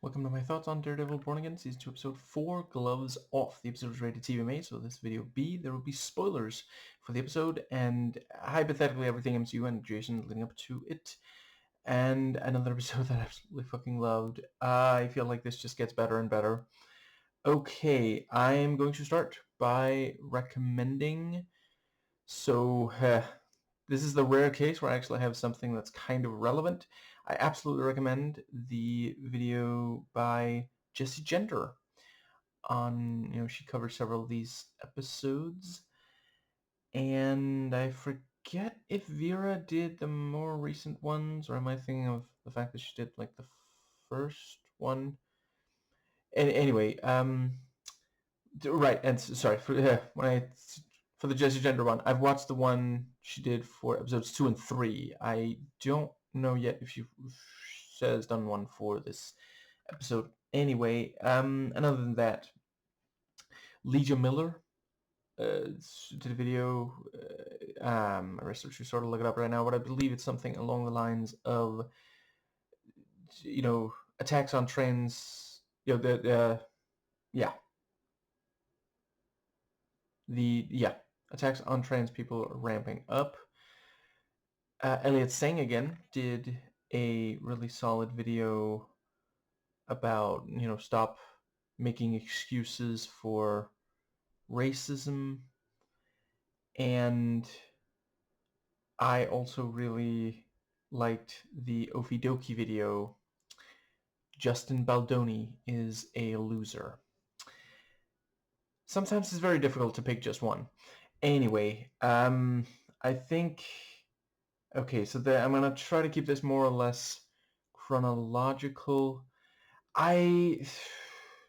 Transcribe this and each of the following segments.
Welcome to my thoughts on Daredevil Born Again, Season 2, Episode 4, Gloves Off. The episode is rated TVMA, so this video B, there will be spoilers for the episode, and hypothetically everything MCU and Jason leading up to it. And another episode that I absolutely fucking loved. I feel like this just gets better and better. Okay, I'm going to start by recommending... This is the rare case where I actually have something that's kind of relevant. I absolutely recommend the video by Jessie Gender on, she covers several of these episodes. And I forget if Vera did the more recent ones, or am I thinking of the fact that she did like the first one? Anyway, right, and sorry, for the Jessie Gender one, I've watched the one she did for episodes 2 and 3. I don't know yet if she has done one for this episode. Anyway, and other than that, Legia Miller did a video. My researcher sort of look it up right now, but I believe it's something along the lines of, attacks on trans. Attacks on trans people are ramping up. Elliot Sang again did a really solid video about, stop making excuses for racism. And I also really liked the Okie Dokie video, Justin Baldoni is a loser. Sometimes it's very difficult to pick just one. Anyway, I think... Okay, so I'm going to try to keep this more or less chronological.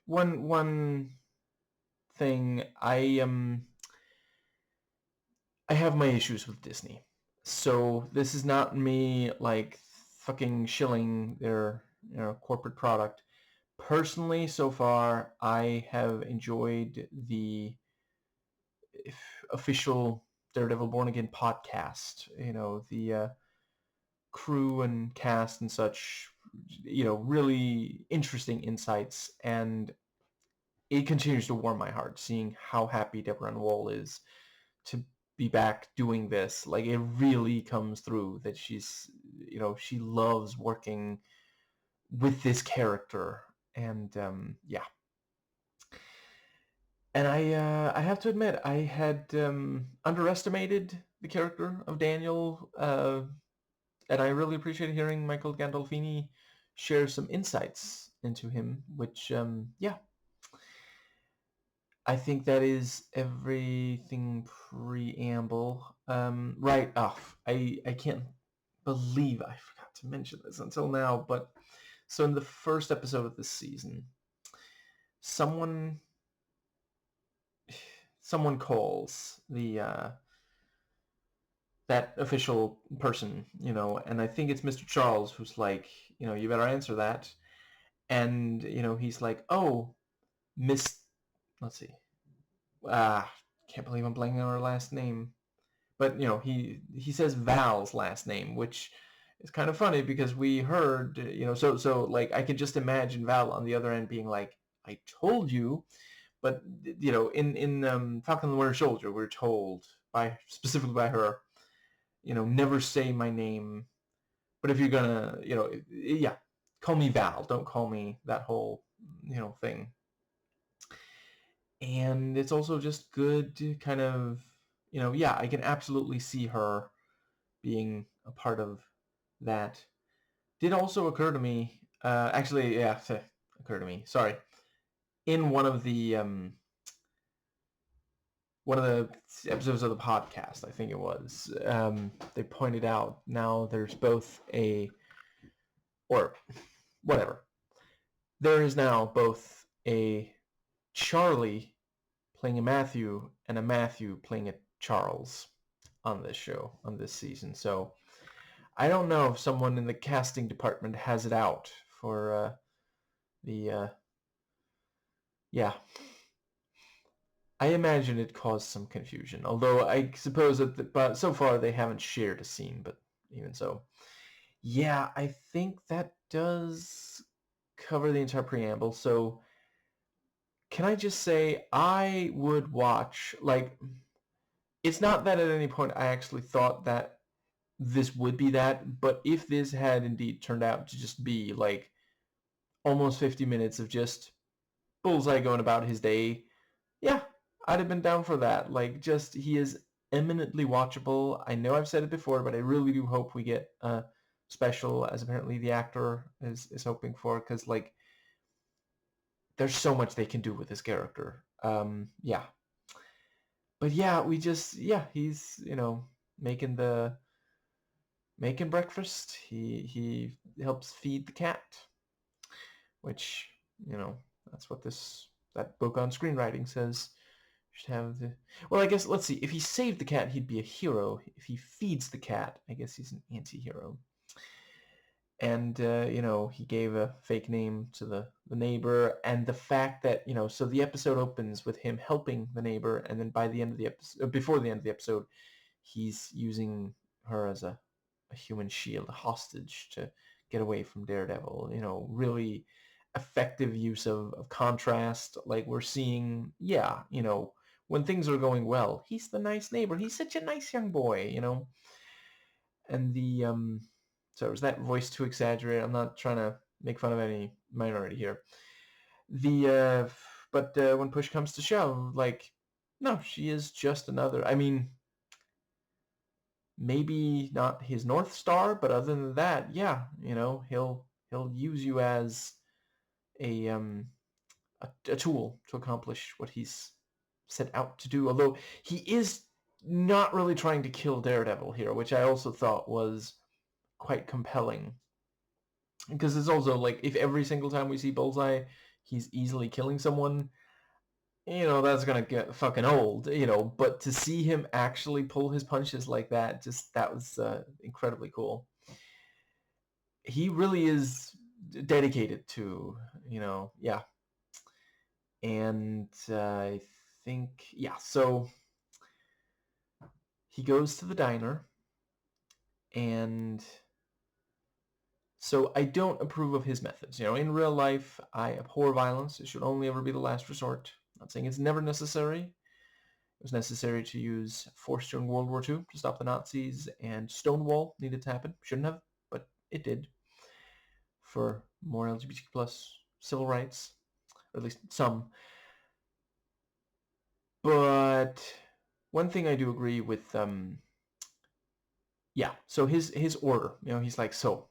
One thing, I have my issues with Disney. So this is not me like fucking shilling their corporate product. Personally, so far, I have enjoyed the official Daredevil Born Again podcast. The crew and cast and such, really interesting insights, and it continues to warm my heart seeing how happy Deborah Ann Woll is to be back doing this. Like, it really comes through that she's, she loves working with this character, and And I have to admit, I had underestimated the character of Daniel, and I really appreciated hearing Michael Gandolfini share some insights into him, which, I think that is everything preamble. Right off, I can't believe I forgot to mention this until now, but so in the first episode of this season, someone calls the that official person, and I think it's Mr. Charles, who's like, you better answer that. And, he's like, oh, let's see. Can't believe I'm blanking on her last name. But, he says Val's last name, which is kind of funny because we heard, so like, I could just imagine Val on the other end being like, I told you. But, in Falcon and the Winter Soldier, we're told, specifically by her, never say my name. But if you're gonna, call me Val. Don't call me that whole, thing. And it's also just good to kind of, I can absolutely see her being a part of that. Did also occur to me, occur to me, sorry, in one of the episodes of the podcast, I think it was, they pointed out now there's both there is now both a Charlie playing a Matthew and a Matthew playing a Charles on this show, on this season. So I don't know if someone in the casting department has it out for I imagine it caused some confusion, although I suppose that, but so far they haven't shared a scene, but even so. Yeah, I think that does cover the entire preamble. So can I just say I would watch, like, it's not that at any point I actually thought that this would be that, but if this had indeed turned out to just be like almost 50 minutes of just Bullseye going about his day, yeah, I'd have been down for that. Like, just, he is eminently watchable. I know I've said it before, but I really do hope we get a special, as apparently the actor is hoping for, because, like, there's so much they can do with this character. Yeah. But yeah, he's, making breakfast. He helps feed the cat, which, that's what that book on screenwriting says. You should have the... Well, I guess, let's see. If he saved the cat, he'd be a hero. If he feeds the cat, I guess he's an anti-hero. And, he gave a fake name to the neighbor, and the fact that, so the episode opens with him helping the neighbor, and then by the end of the episode, before the end of the episode, he's using her as a human shield, a hostage to get away from Daredevil. Really effective use of contrast. Like, we're seeing, when things are going well, he's the nice neighbor. He's such a nice young boy, And the, so was that voice too exaggerated? I'm not trying to make fun of any minority here. But when push comes to shove, like, no, she is just another, I mean, maybe not his North Star, but other than that, yeah, he'll use you as a tool to accomplish what he's set out to do. Although he is not really trying to kill Daredevil here, which I also thought was quite compelling. Because it's also like, if every single time we see Bullseye, he's easily killing someone, that's gonna get fucking old, but to see him actually pull his punches like that, that was incredibly cool. He really is dedicated to, yeah. And I think, yeah, so he goes to the diner, and so I don't approve of his methods. In real life, I abhor violence. It should only ever be the last resort. I'm not saying it's never necessary. It was necessary to use force during World War II to stop the Nazis, and Stonewall needed to happen. Shouldn't have, but it did. For more LGBTQ plus civil rights, or at least some. But one thing I do agree with, yeah, so his order, he's like, so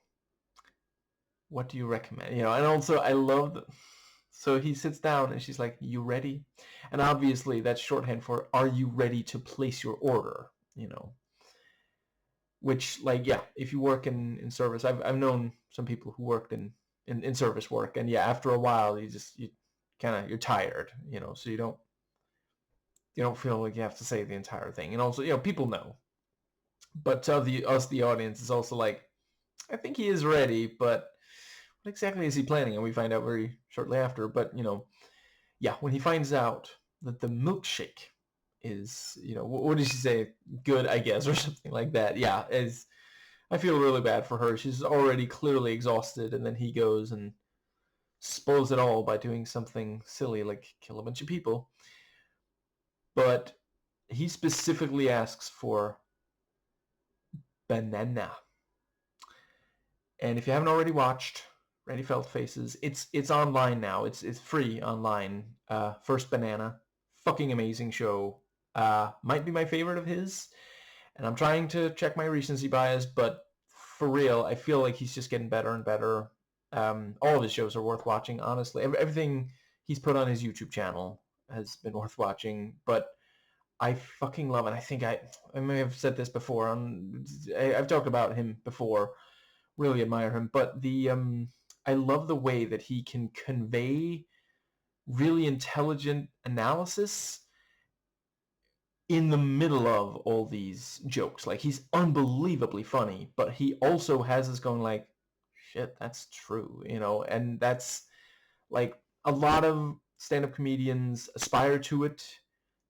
what do you recommend? And also I love that. So he sits down and she's like, you ready? And obviously that's shorthand for, are you ready to place your order? Which, like, yeah, if you work in service, I've known some people who worked in service work, and yeah, after a while you're tired, so you don't feel like you have to say the entire thing. And also, people know. But to the audience, is also like, I think he is ready, but what exactly is he planning? And we find out very shortly after. But, yeah, when he finds out that the milkshake is, what did she say? Good, I guess, or something like that. Yeah, I feel really bad for her. She's already clearly exhausted, and then he goes and spoils it all by doing something silly like kill a bunch of people. But he specifically asks for banana. And if you haven't already watched Randy Felt Faces, it's online now. It's free online. First Banana, fucking amazing show. Might be my favorite of his. And I'm trying to check my recency bias, but for real, I feel like he's just getting better and better. All of his shows are worth watching, honestly. Everything he's put on his YouTube channel has been worth watching, but I fucking love it. I think I may have said this before. I've talked about him before. Really admire him, but I love the way that he can convey really intelligent analysis in the middle of all these jokes. Like, he's unbelievably funny, but he also has us going like, shit, that's true, and that's, like, a lot of stand-up comedians aspire to it.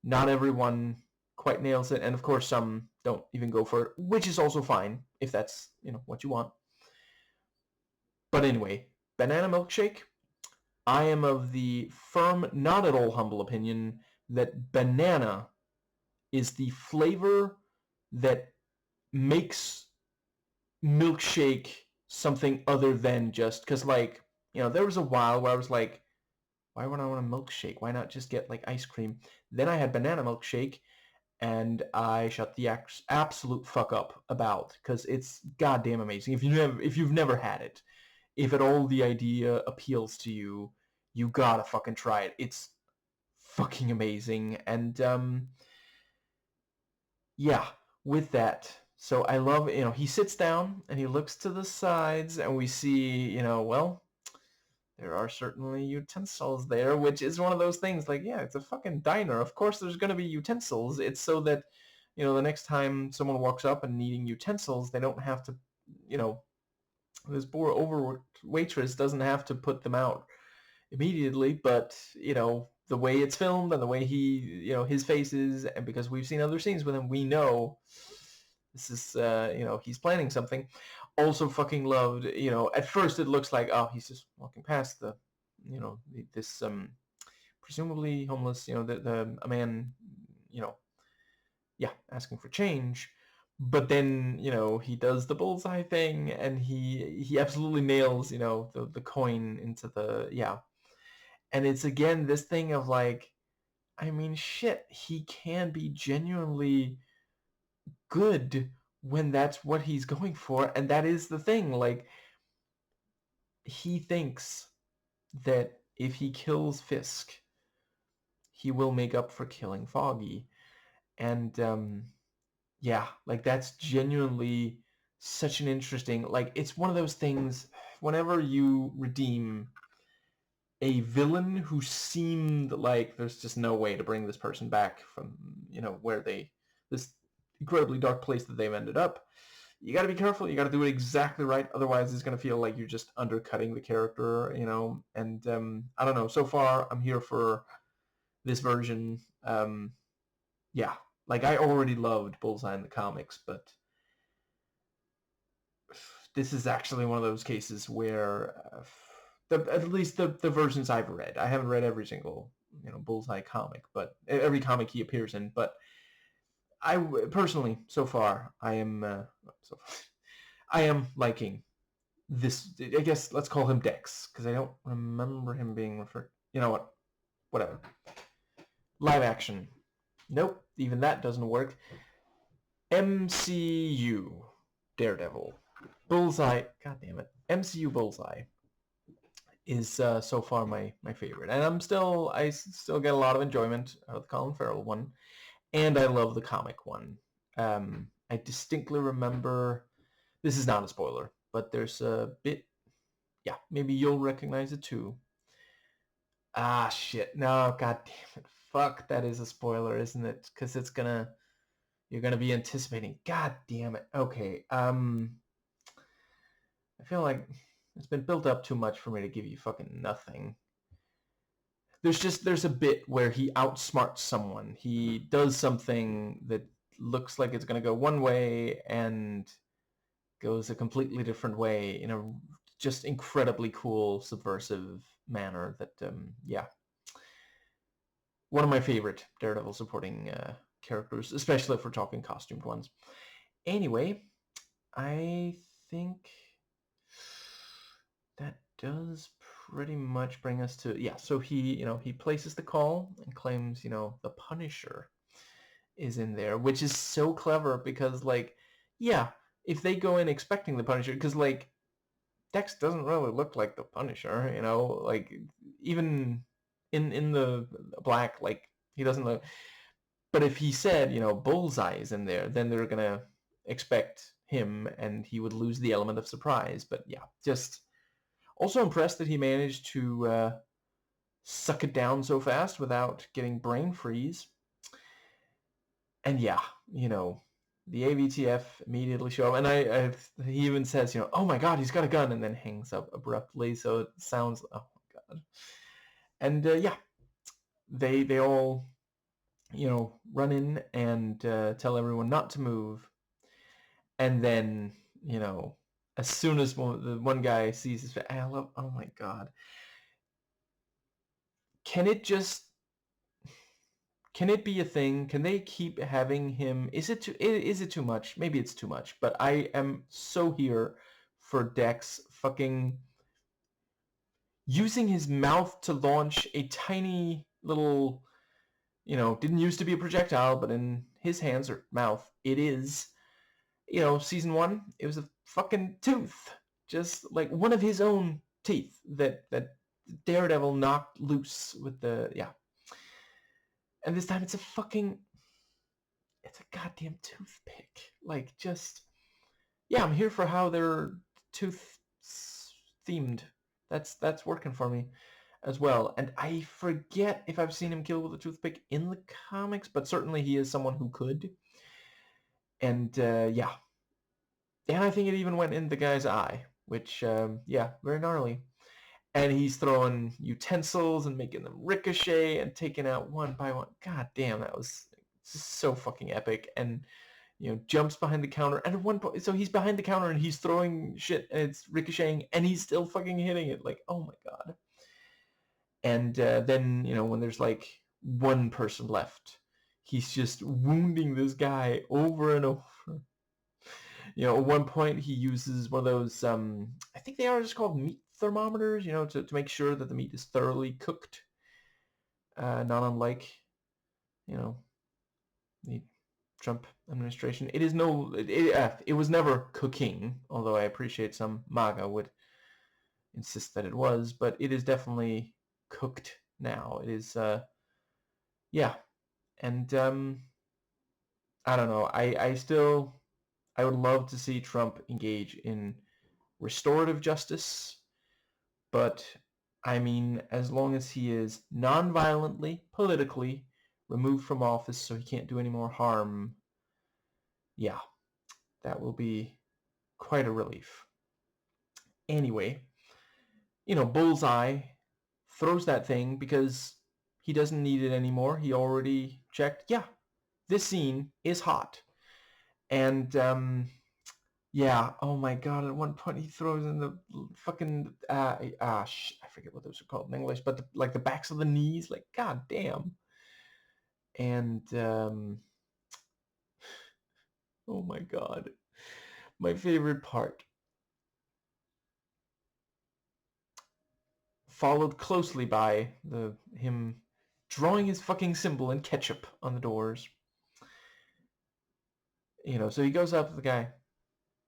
Not everyone quite nails it, and of course some don't even go for it, which is also fine if that's, what you want. But anyway, banana milkshake, I am of the firm, not at all humble opinion that banana is the flavor that makes milkshake something other than just, because like, there was a while where I was like, why would I want a milkshake? Why not just get like ice cream? Then I had banana milkshake and I shut the absolute fuck up about, because it's goddamn amazing. If you've never had it, if at all the idea appeals to you, you gotta fucking try it. It's fucking amazing. And yeah, with that, so I love, he sits down and he looks to the sides and we see, well, there are certainly utensils there, which is one of those things like, yeah, it's a fucking diner. Of course there's going to be utensils. It's so that, the next time someone walks up and needing utensils, they don't have to, this poor overworked waitress doesn't have to put them out immediately, but, the way it's filmed and the way he, his face is, and because we've seen other scenes with him, we know this is, he's planning something. Also fucking loved, at first it looks like, oh, he's just walking past the, this, presumably homeless, a man, yeah, asking for change. But then, he does the bullseye thing and he absolutely nails, the coin into the, yeah. And it's again this thing of like, I mean, shit, he can be genuinely good when that's what he's going for. And that is the thing. Like, he thinks that if he kills Fisk, he will make up for killing Foggy. And yeah, like that's genuinely such an interesting, like, it's one of those things, whenever you redeem a villain who seemed like there's just no way to bring this person back from, where this incredibly dark place that they've ended up, you got to be careful. You got to do it exactly right. Otherwise, it's going to feel like you're just undercutting the character, and I don't know. So far, I'm here for this version. Yeah, like I already loved Bullseye in the comics, but this is actually one of those cases where at least the versions I've read. I haven't read every single, Bullseye comic, but every comic he appears in. But I personally, so far, I am liking this. I guess let's call him Dex, because I don't remember him being referred. You know what? Whatever. Live action. Nope. Even that doesn't work. MCU Daredevil. Bullseye. God damn it. MCU Bullseye is so far my favorite, and I still get a lot of enjoyment out of the Colin Farrell one, and I love the comic one. I distinctly remember, this is not a spoiler, but there's a bit, yeah, maybe you'll recognize it too. Ah, shit, no, god damn it, fuck, that is a spoiler, isn't it? Because you're gonna be anticipating, god damn it. Okay, I feel like it's been built up too much for me to give you fucking nothing. There's a bit where he outsmarts someone. He does something that looks like it's going to go one way and goes a completely different way in a just incredibly cool, subversive manner that, yeah. One of my favorite Daredevil supporting characters, especially if we're talking costumed ones. Anyway, I think that does pretty much bring us to, yeah, so he places the call and claims, the Punisher is in there, which is so clever because, like, yeah, if they go in expecting the Punisher, because, like, Dex doesn't really look like the Punisher, like, even in the black, like, he doesn't look, but if he said, Bullseye is in there, then they're gonna expect him and he would lose the element of surprise. But yeah, just also impressed that he managed to suck it down so fast without getting brain freeze. And yeah, the AVTF immediately show up, and he even says, oh my god, he's got a gun, and then hangs up abruptly. So it sounds, oh my god. And yeah, they all, run in and tell everyone not to move. And then, as soon as the one guy sees his face, I love, oh my god. can it just can it be a thing? Can they keep having him? Is it too much? Maybe it's too much, but I am so here for Dex fucking using his mouth to launch a tiny little, didn't used to be a projectile, but in his hands or mouth, it is. Season 1, it was a fucking tooth, just like one of his own teeth that Daredevil knocked loose with the and this time it's a goddamn toothpick. Like, just, yeah, I'm here for how they're tooth themed. That's working for me as well. And I forget if I've seen him kill with a toothpick in the comics, but certainly he is someone who could. And yeah. And I think it even went in the guy's eye, which, yeah, very gnarly. And he's throwing utensils and making them ricochet and taking out one by one. God damn, that was just so fucking epic. And, jumps behind the counter. And at one point, so he's behind the counter and he's throwing shit and it's ricocheting and he's still fucking hitting it. Like, oh my God. And then, when there's like one person left, he's just wounding this guy over and over. At one point he uses one of those, I think they are just called meat thermometers, to make sure that the meat is thoroughly cooked. Not unlike, the Trump administration. It was never cooking, although I appreciate some MAGA would insist that it was, but it is definitely cooked now. It is, yeah. And I don't know. I would love to see Trump engage in restorative justice, but I mean, as long as he is non-violently, politically removed from office so he can't do any more harm, yeah, that will be quite a relief. Anyway, Bullseye throws that thing because he doesn't need it anymore. He already checked, yeah, this scene is hot. And yeah, oh my God, at one point he throws in the fucking I forget what those are called in English, but the backs of the knees, like, god damn. And oh my God, my favorite part, followed closely by him drawing his fucking symbol in ketchup on the doors. So he goes up to the guy,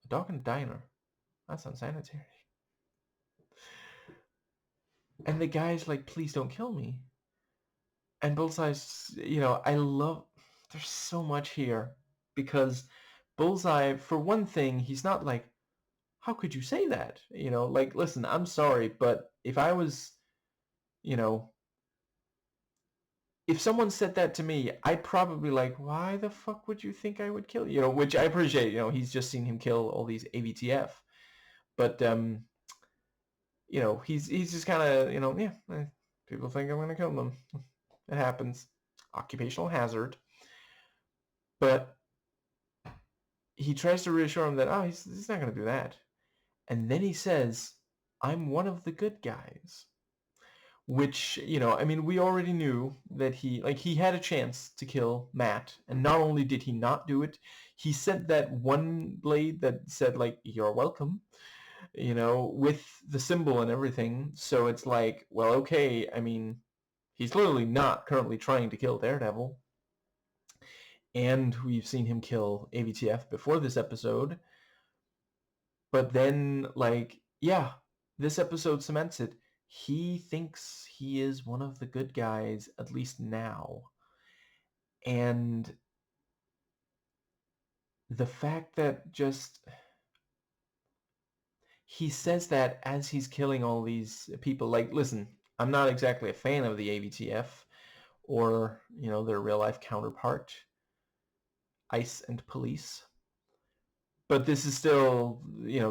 a dog in a diner, that's unsanitary. And the guy's like, please don't kill me. And Bullseye's, there's so much here, because Bullseye, for one thing, he's not like, how could you say that? Like, listen, I'm sorry, but if I was, if someone said that to me, I'd probably like, why the fuck would you think I would kill you? Which I appreciate, he's just seen him kill all these AVTF. But, he's just kind of, yeah, people think I'm going to kill them. It happens. Occupational hazard. But he tries to reassure him that, oh, he's not going to do that. And then he says, I'm one of the good guys. Which, I mean, we already knew that he had a chance to kill Matt. And not only did he not do it, he sent that one blade that said, like, you're welcome, with the symbol and everything. So it's like, well, okay, I mean, he's clearly not currently trying to kill Daredevil. And we've seen him kill AVTF before this episode. But then, like, yeah, this episode cements it. He thinks he is one of the good guys, at least now. And the fact that just... he says that as he's killing all these people. Like, listen, I'm not exactly a fan of the AVTF or, their real-life counterpart, ICE and police. But this is still,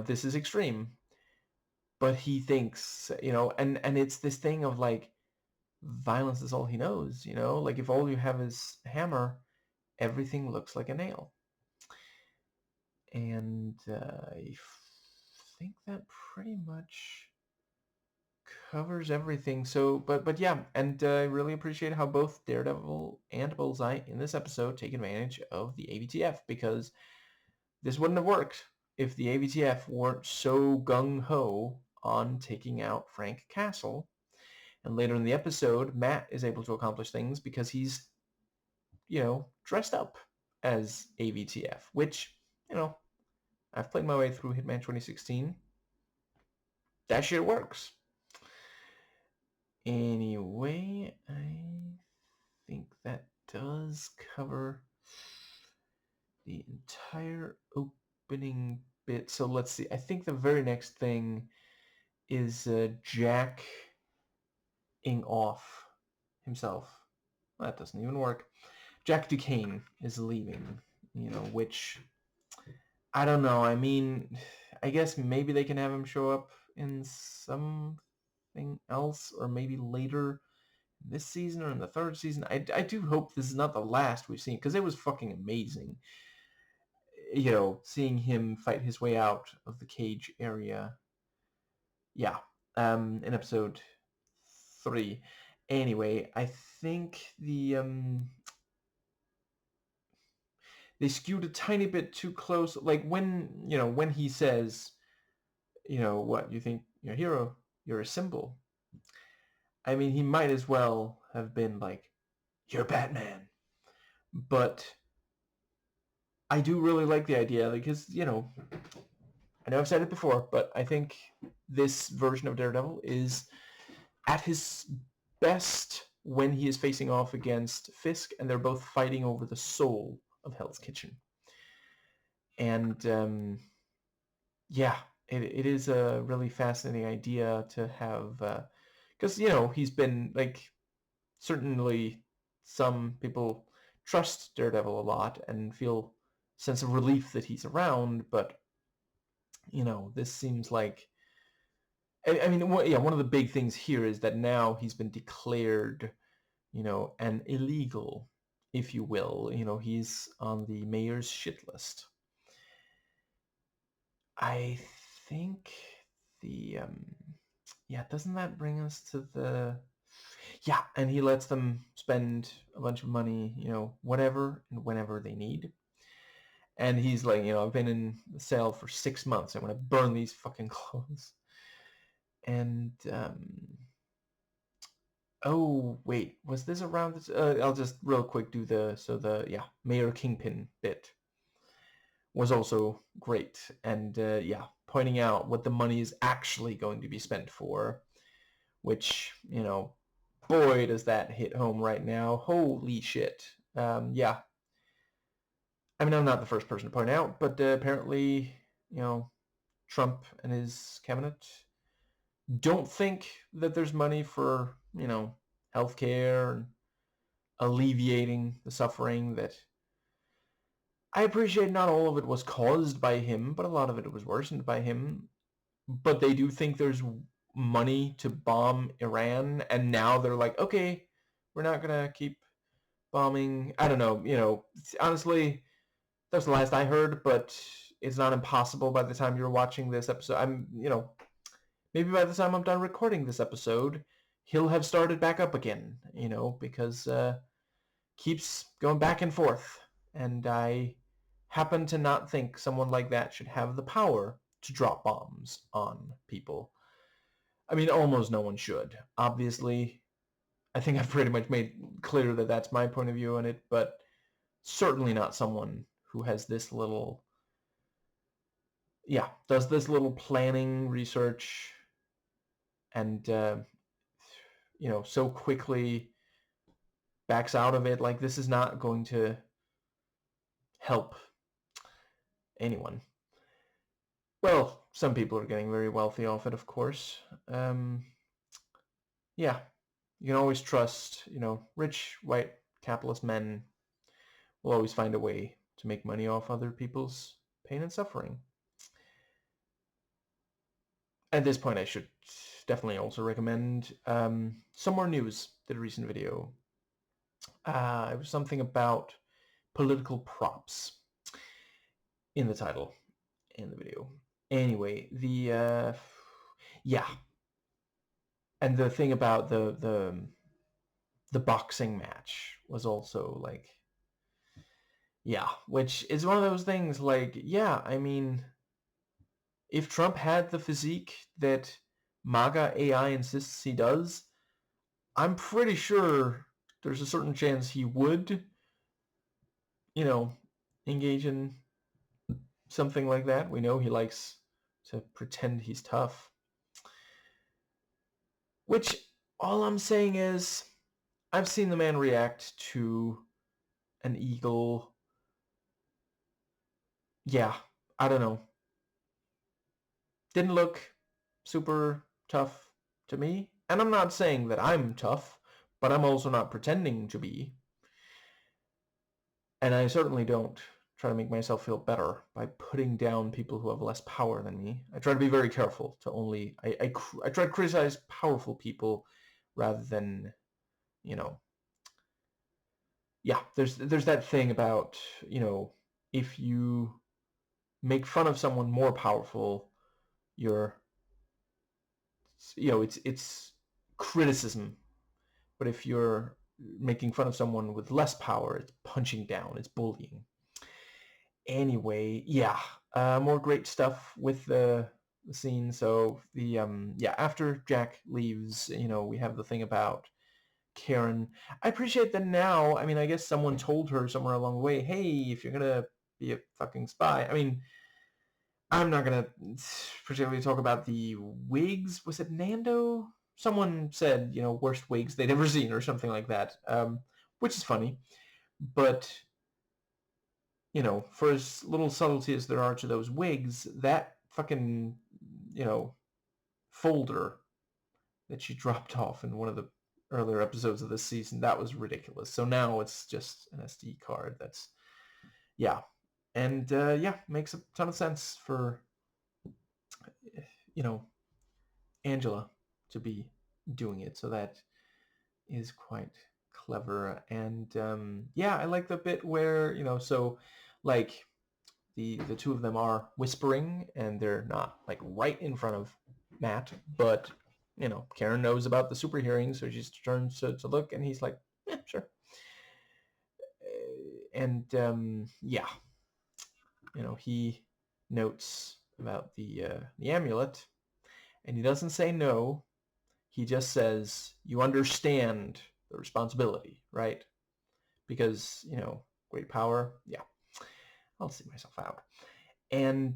this is extreme. But he thinks, and it's this thing of, like, violence is all he knows, like, if all you have is hammer, everything looks like a nail. And I think that pretty much covers everything. So, but yeah, and I really appreciate how both Daredevil and Bullseye in this episode take advantage of the AVTF, because this wouldn't have worked if the AVTF weren't so gung-ho on taking out Frank Castle. And later in the episode, Matt is able to accomplish things because he's, dressed up as AVTF, which, I've played my way through Hitman 2016. That shit works. Anyway, I think that does cover the entire opening bit. So let's see. I think the very next thing is Jack ing off himself. That doesn't even work. Jack Duquesne is leaving, which, I don't know. I mean, I guess maybe they can have him show up in something else, or maybe later this season or in the third season. I do hope this is not the last we've seen, because it was fucking amazing, seeing him fight his way out of the cage area. Yeah, in episode 3. Anyway, I think they skewed a tiny bit too close. Like when he says, what, you think you're a hero, you're a symbol. I mean, he might as well have been like, you're Batman. But I do really like the idea, because, I know I've said it before, but I think this version of Daredevil is at his best when he is facing off against Fisk, and they're both fighting over the soul of Hell's Kitchen. And yeah, it is a really fascinating idea to have, because, he's been, like, certainly some people trust Daredevil a lot and feel a sense of relief that he's around, but, this seems like, I mean, one of the big things here is that now he's been declared, an illegal, if you will. He's on the mayor's shit list. I think doesn't that bring us to the, and he lets them spend a bunch of money, whatever and whenever they need. And he's like, I've been in the cell for 6 months. I want to burn these fucking clothes. And, oh, wait, was this around this? I'll just real quick do Mayor Kingpin bit was also great. And, pointing out what the money is actually going to be spent for, which, boy, does that hit home right now. Holy shit. I mean, I'm not the first person to point out, but apparently, Trump and his cabinet don't think that there's money for, healthcare and alleviating the suffering that, I appreciate not all of it was caused by him, but a lot of it was worsened by him. But they do think there's money to bomb Iran, and now they're like, okay, we're not going to keep bombing. I don't know, honestly, that's the last I heard, but it's not impossible by the time you're watching this episode. Maybe by the time I'm done recording this episode, he'll have started back up again, because keeps going back and forth. And I happen to not think someone like that should have the power to drop bombs on people. I mean, almost no one should. Obviously, I think I've pretty much made clear that that's my point of view on it, but certainly not someone who has this little, does this little planning research and, so quickly backs out of it. Like, this is not going to help anyone. Well, some people are getting very wealthy off it, of course. You can always trust, rich, white, capitalist men will always find a way to make money off other people's pain and suffering. At this point, I should definitely also recommend Some More News, did a recent video. It was something about political props in the title in the video. Anyway, And the thing about the boxing match was also like, yeah, which is one of those things like, yeah, I mean, if Trump had the physique that MAGA AI insists he does, I'm pretty sure there's a certain chance he would, you know, engage in something like that. We know he likes to pretend he's tough. Which, all I'm saying is, I've seen the man react to an eagle. Yeah, I don't know. Didn't look super tough to me. And I'm not saying that I'm tough, but I'm also not pretending to be. And I certainly don't try to make myself feel better by putting down people who have less power than me. I try to be very careful to only... I try to criticize powerful people rather than, you know... Yeah, there's that thing about, you know, if you make fun of someone more powerful, you're... You know, it's criticism. But if you're making fun of someone with less power, it's punching down, it's bullying. Anyway, yeah, more great stuff with the scene. So yeah, after Jack leaves, you know, we have the thing about Karen. I appreciate that now. I mean, I guess someone told her somewhere along the way, hey, if you're gonna be a fucking spy. I mean, I'm not gonna particularly talk about the wigs. Was it Nando? Someone said, you know, worst wigs they'd ever seen or something like that, which is funny. But, you know, for as little subtlety as there are to those wigs, that fucking, you know, folder that she dropped off in one of the earlier episodes of this season, that was ridiculous. So now it's just an SD card. That's, yeah. And, yeah, makes a ton of sense for, you know, Angela to be doing it. So that is quite clever. And yeah, I like the bit where, you know, so like the two of them are whispering and they're not like right in front of Matt, but you know, Karen knows about the super hearing, so she turns to look and he's like, yeah, sure. And yeah, you know, he notes about the amulet and he doesn't say no. He just says, you understand the responsibility, right? Because, you know, great power. Yeah, I'll see myself out. And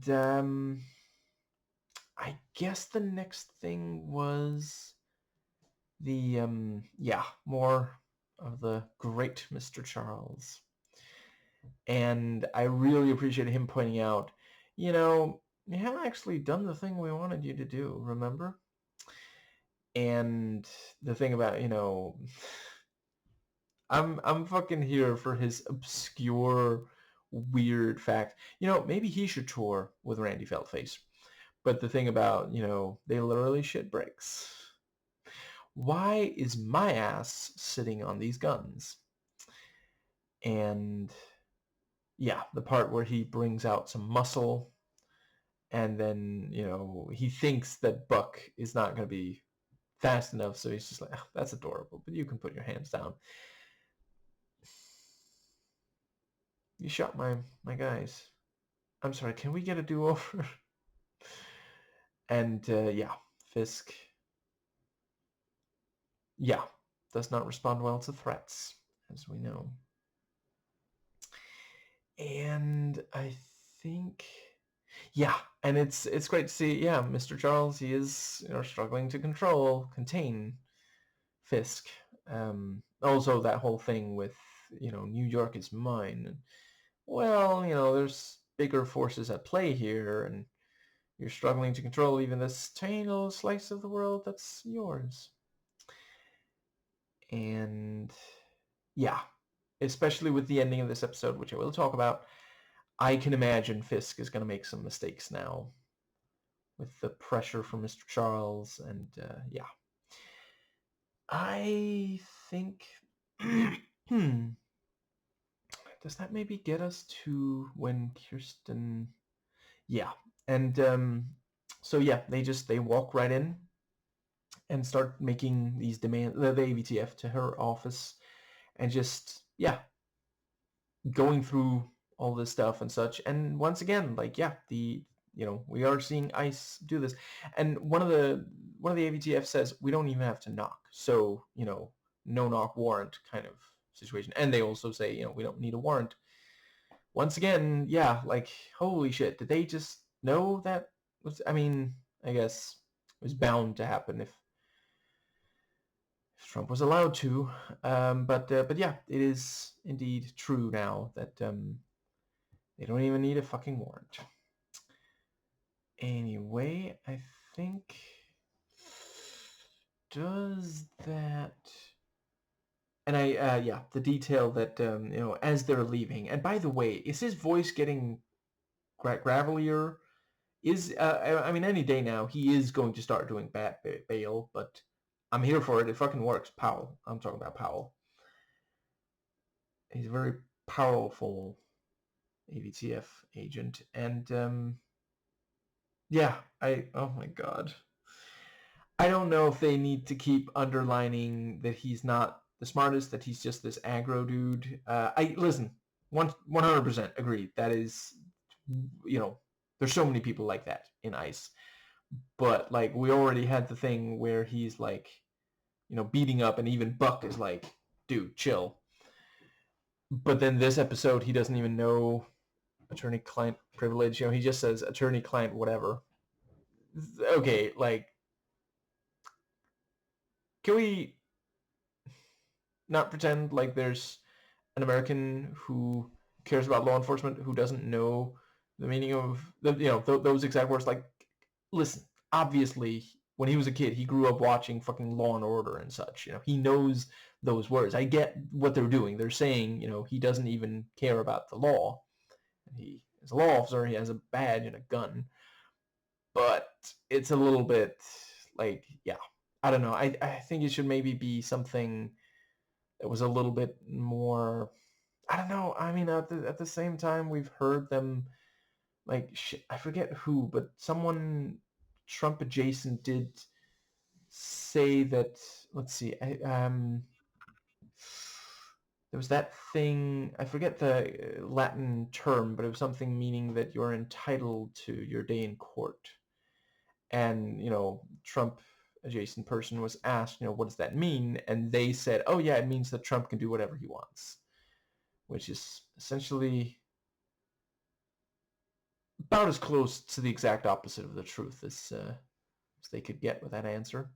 I guess the next thing was the, yeah, more of the great Mr. Charles. And I really appreciated him pointing out, you know, you haven't actually done the thing we wanted you to do, remember? And the thing about, you know, I'm fucking here for his obscure, weird fact. You know, maybe he should tour with Randy Feltface. But the thing about, you know, they literally shit bricks. Why is my ass sitting on these guns? And yeah, the part where he brings out some muscle and then, you know, he thinks that Buck is not going to be fast enough, so he's just like, oh, that's adorable, but you can put your hands down. You shot my guys. I'm sorry, can we get a do-over? And yeah, Fisk, yeah, does not respond well to threats, as we know. And I think, yeah, and it's great to see, yeah, Mr. Charles, he is, you know, struggling to contain Fisk. Also that whole thing with, you know, New York is mine. Well, you know, there's bigger forces at play here, and you're struggling to control even this tiny little slice of the world that's yours. And yeah, especially with the ending of this episode, which I will talk about, I can imagine Fisk is going to make some mistakes now with the pressure from Mr. Charles, and yeah. I think... does that maybe get us to when Kirsten... Yeah, and so yeah, they walk right in, and start making these demands, the AVTF to her office, and just, yeah, going through all this stuff and such. And once again, like, yeah, we are seeing ICE do this. And one of the AVTF says we don't even have to knock. So, no knock warrant kind of situation. And they also say, we don't need a warrant. Once again, yeah, like, holy shit, did they just know that was, I mean, I guess it was bound to happen if Trump was allowed to. But yeah, it is indeed true now that they don't even need a fucking warrant. Anyway, I think, does that, and yeah, the detail that as they're leaving. And by the way, is his voice getting gravelier? I mean, any day now he is going to start doing bail, but I'm here for it. It fucking works. Powell. I'm talking about Powell. He's a very powerful AVTF agent, and yeah, oh my god. I don't know if they need to keep underlining that he's not the smartest, that he's just this aggro dude. Listen, 100% agree. That is, there's so many people like that in ICE. But, like, we already had the thing where he's, like, beating up, and even Buck is like, dude, chill. But then this episode, he doesn't even know attorney-client privilege. He just says attorney-client whatever. Okay, like, can we not pretend like there's an American who cares about law enforcement who doesn't know the meaning of those exact words? Like, listen, obviously, when he was a kid, he grew up watching fucking Law and Order and such. He knows those words. I get what they're doing. They're saying, he doesn't even care about the law. He is a law officer. He has a badge and a gun. But it's a little bit like, yeah, I don't know. I think it should maybe be something that was a little bit more, I don't know. I mean, at the same time, we've heard them, like, I forget who, but someone Trump adjacent did say that, let's see, there was that thing, I forget the Latin term, but it was something meaning that you're entitled to your day in court. And, Trump adjacent person was asked, what does that mean? And they said, oh yeah, it means that Trump can do whatever he wants, which is essentially about as close to the exact opposite of the truth as they could get with that answer.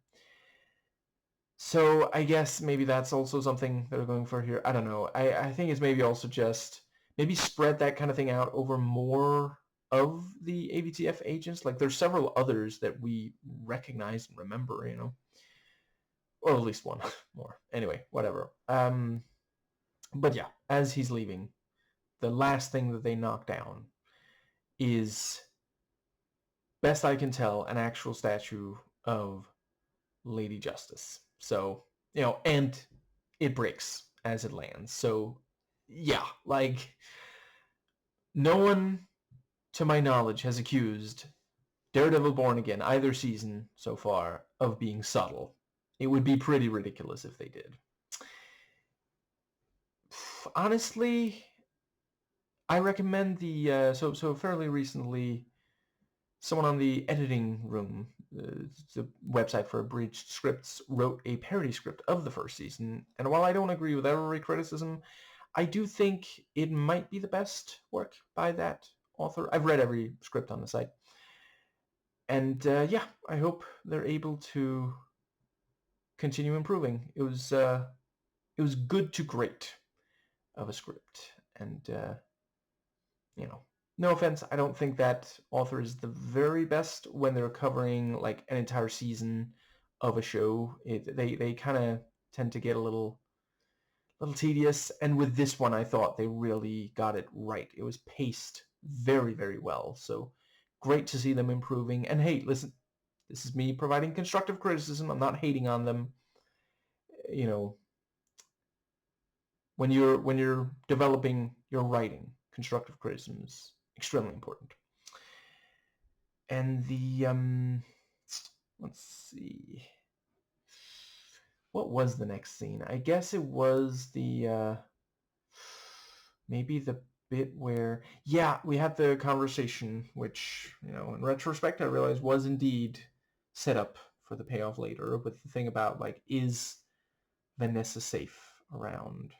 So I guess maybe that's also something they're going for here. I don't know. I think it's maybe also just maybe spread that kind of thing out over more of the AVTF agents. Like, there's several others that we recognize and remember, or at least one more. Anyway, whatever. But yeah, as he's leaving, the last thing that they knock down is, best I can tell, an actual statue of Lady Justice. So, and it breaks as it lands. So, yeah, like, no one, to my knowledge, has accused Daredevil Born Again, either season so far, of being subtle. It would be pretty ridiculous if they did. Honestly, I recommend the, so fairly recently, someone on the editing room, the website for abridged scripts, wrote a parody script of the first season. And while I don't agree with every criticism, I do think it might be the best work by that author. I've read every script on the site. And yeah, I hope they're able to continue improving. It was good to great of a script. And, no offense, I don't think that author is the very best when they're covering, like, an entire season of a show. They kind of tend to get a little tedious, and with this one, I thought they really got it right. It was paced very, very well, so great to see them improving. And hey, listen, this is me providing constructive criticism. I'm not hating on them. When you're developing your writing, constructive criticism is extremely important. And the let's see. what was the next scene? I guess it was the maybe the bit where, yeah, we had the conversation, which, in retrospect, I realized was indeed set up for the payoff later, with the thing about, like, is Vanessa safe around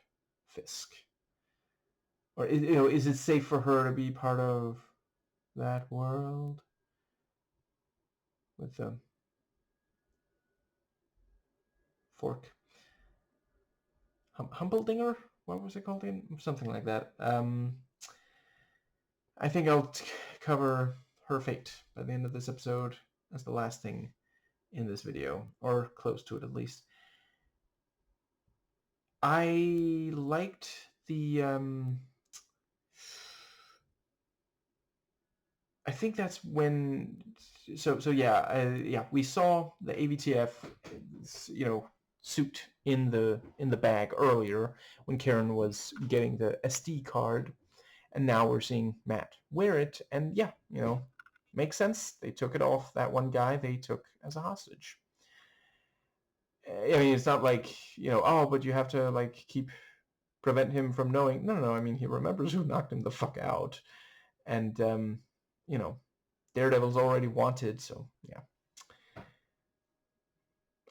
Fisk? Or, is it safe for her to be part of that world? With the fork. Humbledinger? What was it called again? Something like that. I think I'll cover her fate by the end of this episode as the last thing in this video, or close to it at least. I liked the I think that's when yeah, we saw the AVTF suit in the bag earlier when Karen was getting the SD card, and now we're seeing Matt wear it, and yeah, makes sense. They took it off that one guy they took as a hostage. I mean, it's not like, oh, but you have to, like, prevent him from knowing. No. I mean, he remembers who knocked him the fuck out. And, Daredevil's already wanted, so, yeah.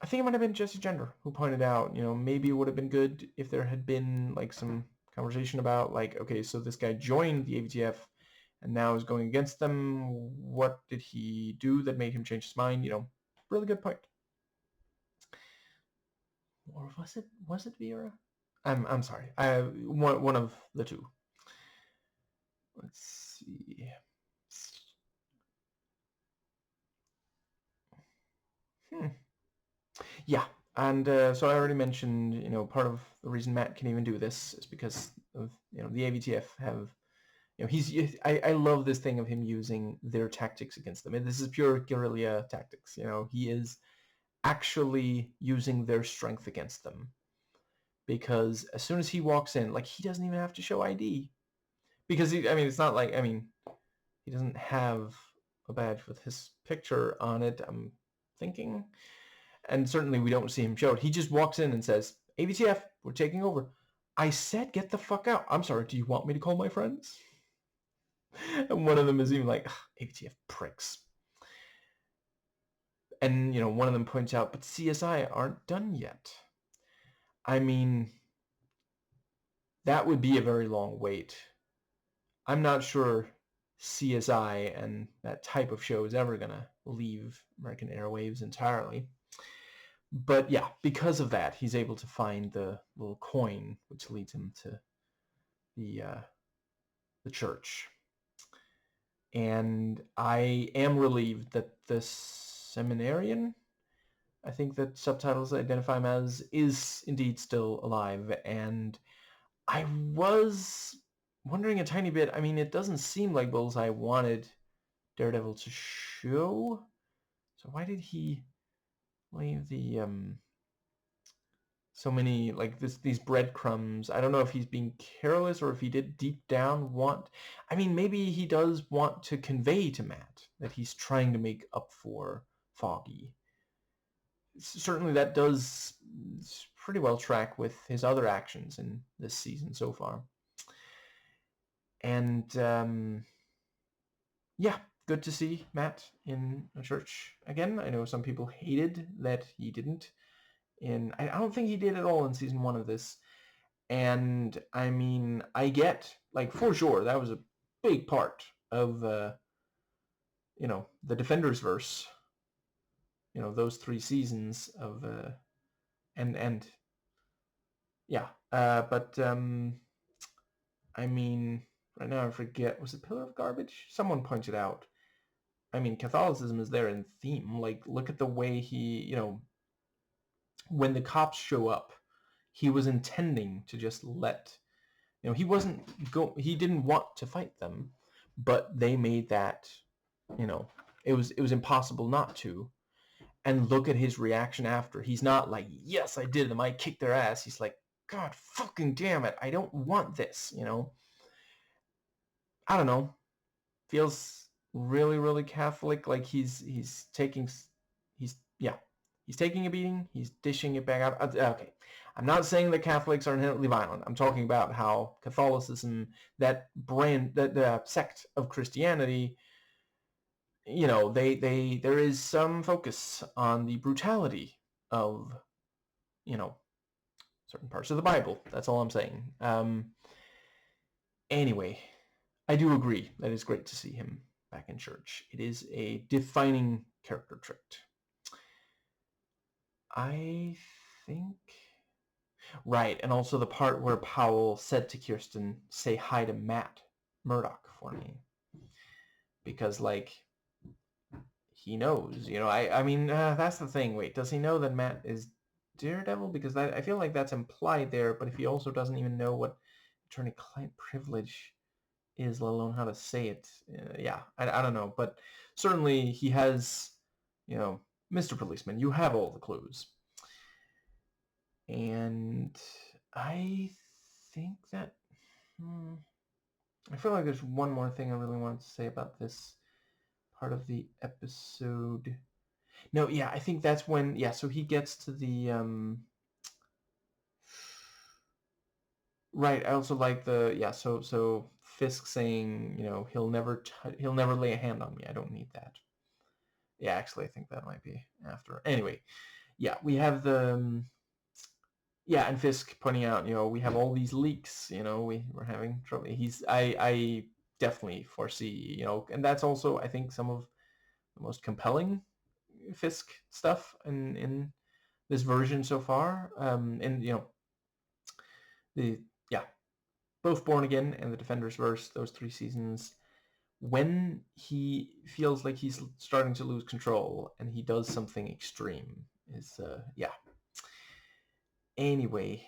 I think it might have been Jesse Gender who pointed out, maybe it would have been good if there had been, like, some conversation about, like, okay, so this guy joined the AVTF and now is going against them. What did he do that made him change his mind? Really good point. Or was it Vera? I'm sorry. One of the two. Let's see. Yeah, and so I already mentioned, part of the reason Matt can even do this is because of, the AVTF have, I love this thing of him using their tactics against them. And this is pure guerrilla tactics. He is actually using their strength against them. Because as soon as he walks in, like, he doesn't even have to show ID. Because, it's not like, he doesn't have a badge with his picture on it, I'm thinking. And certainly we don't see him show it. He just walks in and says, AVTF, we're taking over. I said get the fuck out. I'm sorry, do you want me to call my friends? And one of them is even like, AVTF pricks. And, one of them points out, but CSI aren't done yet. I mean, that would be a very long wait. I'm not sure CSI and that type of show is ever going to leave American airwaves entirely. But yeah, because of that, he's able to find the little coin, which leads him to the church. And I am relieved that the seminarian, I think that subtitles identify him as, is indeed still alive. And I was wondering a tiny bit. I mean, it doesn't seem like Bullseye wanted Daredevil to show. So why did he leave the so many, like, these breadcrumbs? I don't know if he's being careless or if he did deep down want. I mean, maybe he does want to convey to Matt that he's trying to make up for Foggy. Certainly that does pretty well track with his other actions in this season so far. And yeah, good to see Matt in a church again. I know some people hated that he didn't. I don't think he did at all in season 1 of this. And I mean, I get, like, for sure, that was a big part of, the Defenders verse. Those 3 seasons of, and yeah. But I mean, right now I forget, was it Pillar of Garbage? Someone pointed out. I mean, Catholicism is there in theme. Like, look at the way he, when the cops show up, he was intending to just let, he wasn't he didn't want to fight them, but they made that, it was impossible not to. And look at his reaction after. He's not like, yes, I did them, I kicked their ass. He's like, God fucking damn it, I don't want this, I don't know. Feels really, really Catholic. Like he's He's taking a beating. He's dishing it back out. Okay. I'm not saying that Catholics are inherently violent. I'm talking about how Catholicism, that sect of Christianity, there is some focus on the brutality of, certain parts of the Bible. That's all I'm saying. Anyway, I do agree that it's great to see him back in church. It is a defining character trait. I think... Right, and also the part where Powell said to Kirsten, say hi to Matt Murdock for me. Because, he knows, I mean, that's the thing. Wait, does he know that Matt is Daredevil? Because I feel like that's implied there, but if he also doesn't even know what attorney-client privilege is, let alone how to say it, I don't know. But certainly he has, Mr. Policeman, you have all the clues. And I think that... I feel like there's one more thing I really wanted to say about this part of the episode. No, yeah, I think that's when... Yeah, so he gets to the... Right, I also like the... Yeah, so Fisk saying, he'll never lay a hand on me. I don't need that. Yeah, actually, I think that might be after. Anyway, yeah, we have the... Yeah, and Fisk pointing out, we have all these leaks, we're having trouble. I definitely foresee, and that's also, I think, some of the most compelling Fisk stuff in this version so far. And, both Born Again and the Defenders verse, those 3 seasons, when he feels like he's starting to lose control and he does something extreme is, Anyway,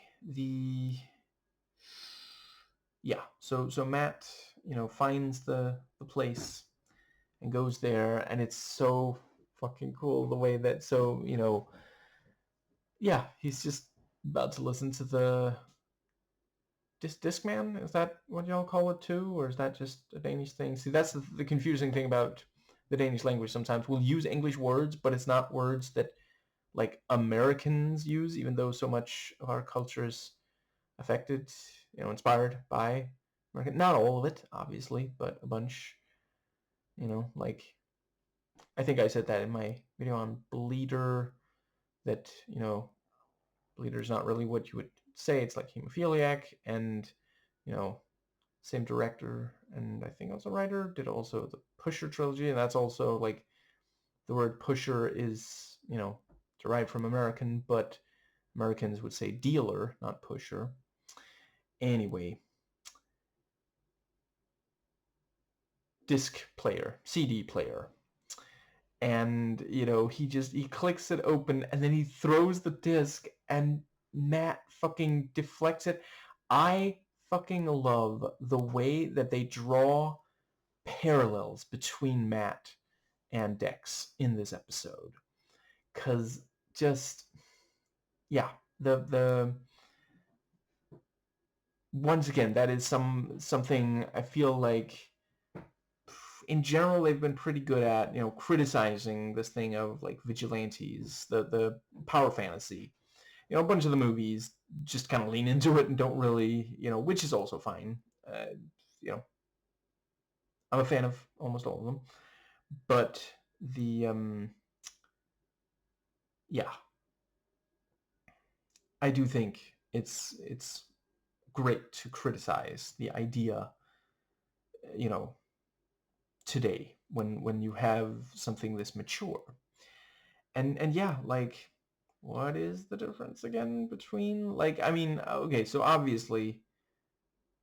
so Matt, finds the place and goes there, and it's so fucking cool the way that, he's just about to listen to the Discman. Is that what y'all call it too, or is that just a Danish thing? See, that's the confusing thing about the Danish language. Sometimes we'll use English words, but it's not words that Americans use, even though so much of our culture is affected, inspired by American. Not all of it, obviously, but a bunch. I think I said that in my video on Bleeder, that, Bleeder is not really what you would say. It's like hemophiliac, and, same director, and I think also writer, did also the Pusher trilogy, and that's also, the word pusher is, derived from American, but Americans would say dealer, not pusher. Anyway, disc player, CD player. And, he clicks it open, and then he throws the disc, and Matt fucking deflects it. I fucking love the way that they draw parallels between Matt and Dex in this episode. Because just... Yeah, the once again, that is something I feel like in general they've been pretty good at, criticizing this thing of vigilantes, the power fantasy. A bunch of the movies just kind of lean into it and don't really, which is also fine. I'm a fan of almost all of them, but I do think it's great to criticize the idea, today when you have something this mature. And what is the difference again between, okay, so obviously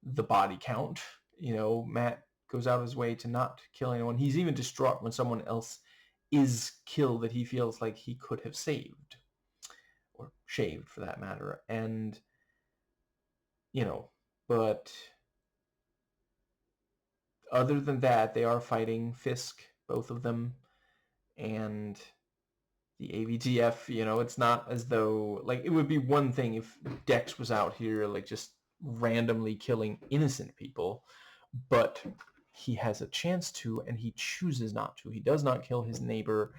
the body count, Matt goes out of his way to not kill anyone. He's even distraught when someone else is killed that he feels like he could have saved, or shaved for that matter. And, but other than that, they are fighting Fisk, both of them, and the AVGF. It's not as though, it would be one thing if Dex was out here, just randomly killing innocent people, but he has a chance to, and he chooses not to. He does not kill his neighbor.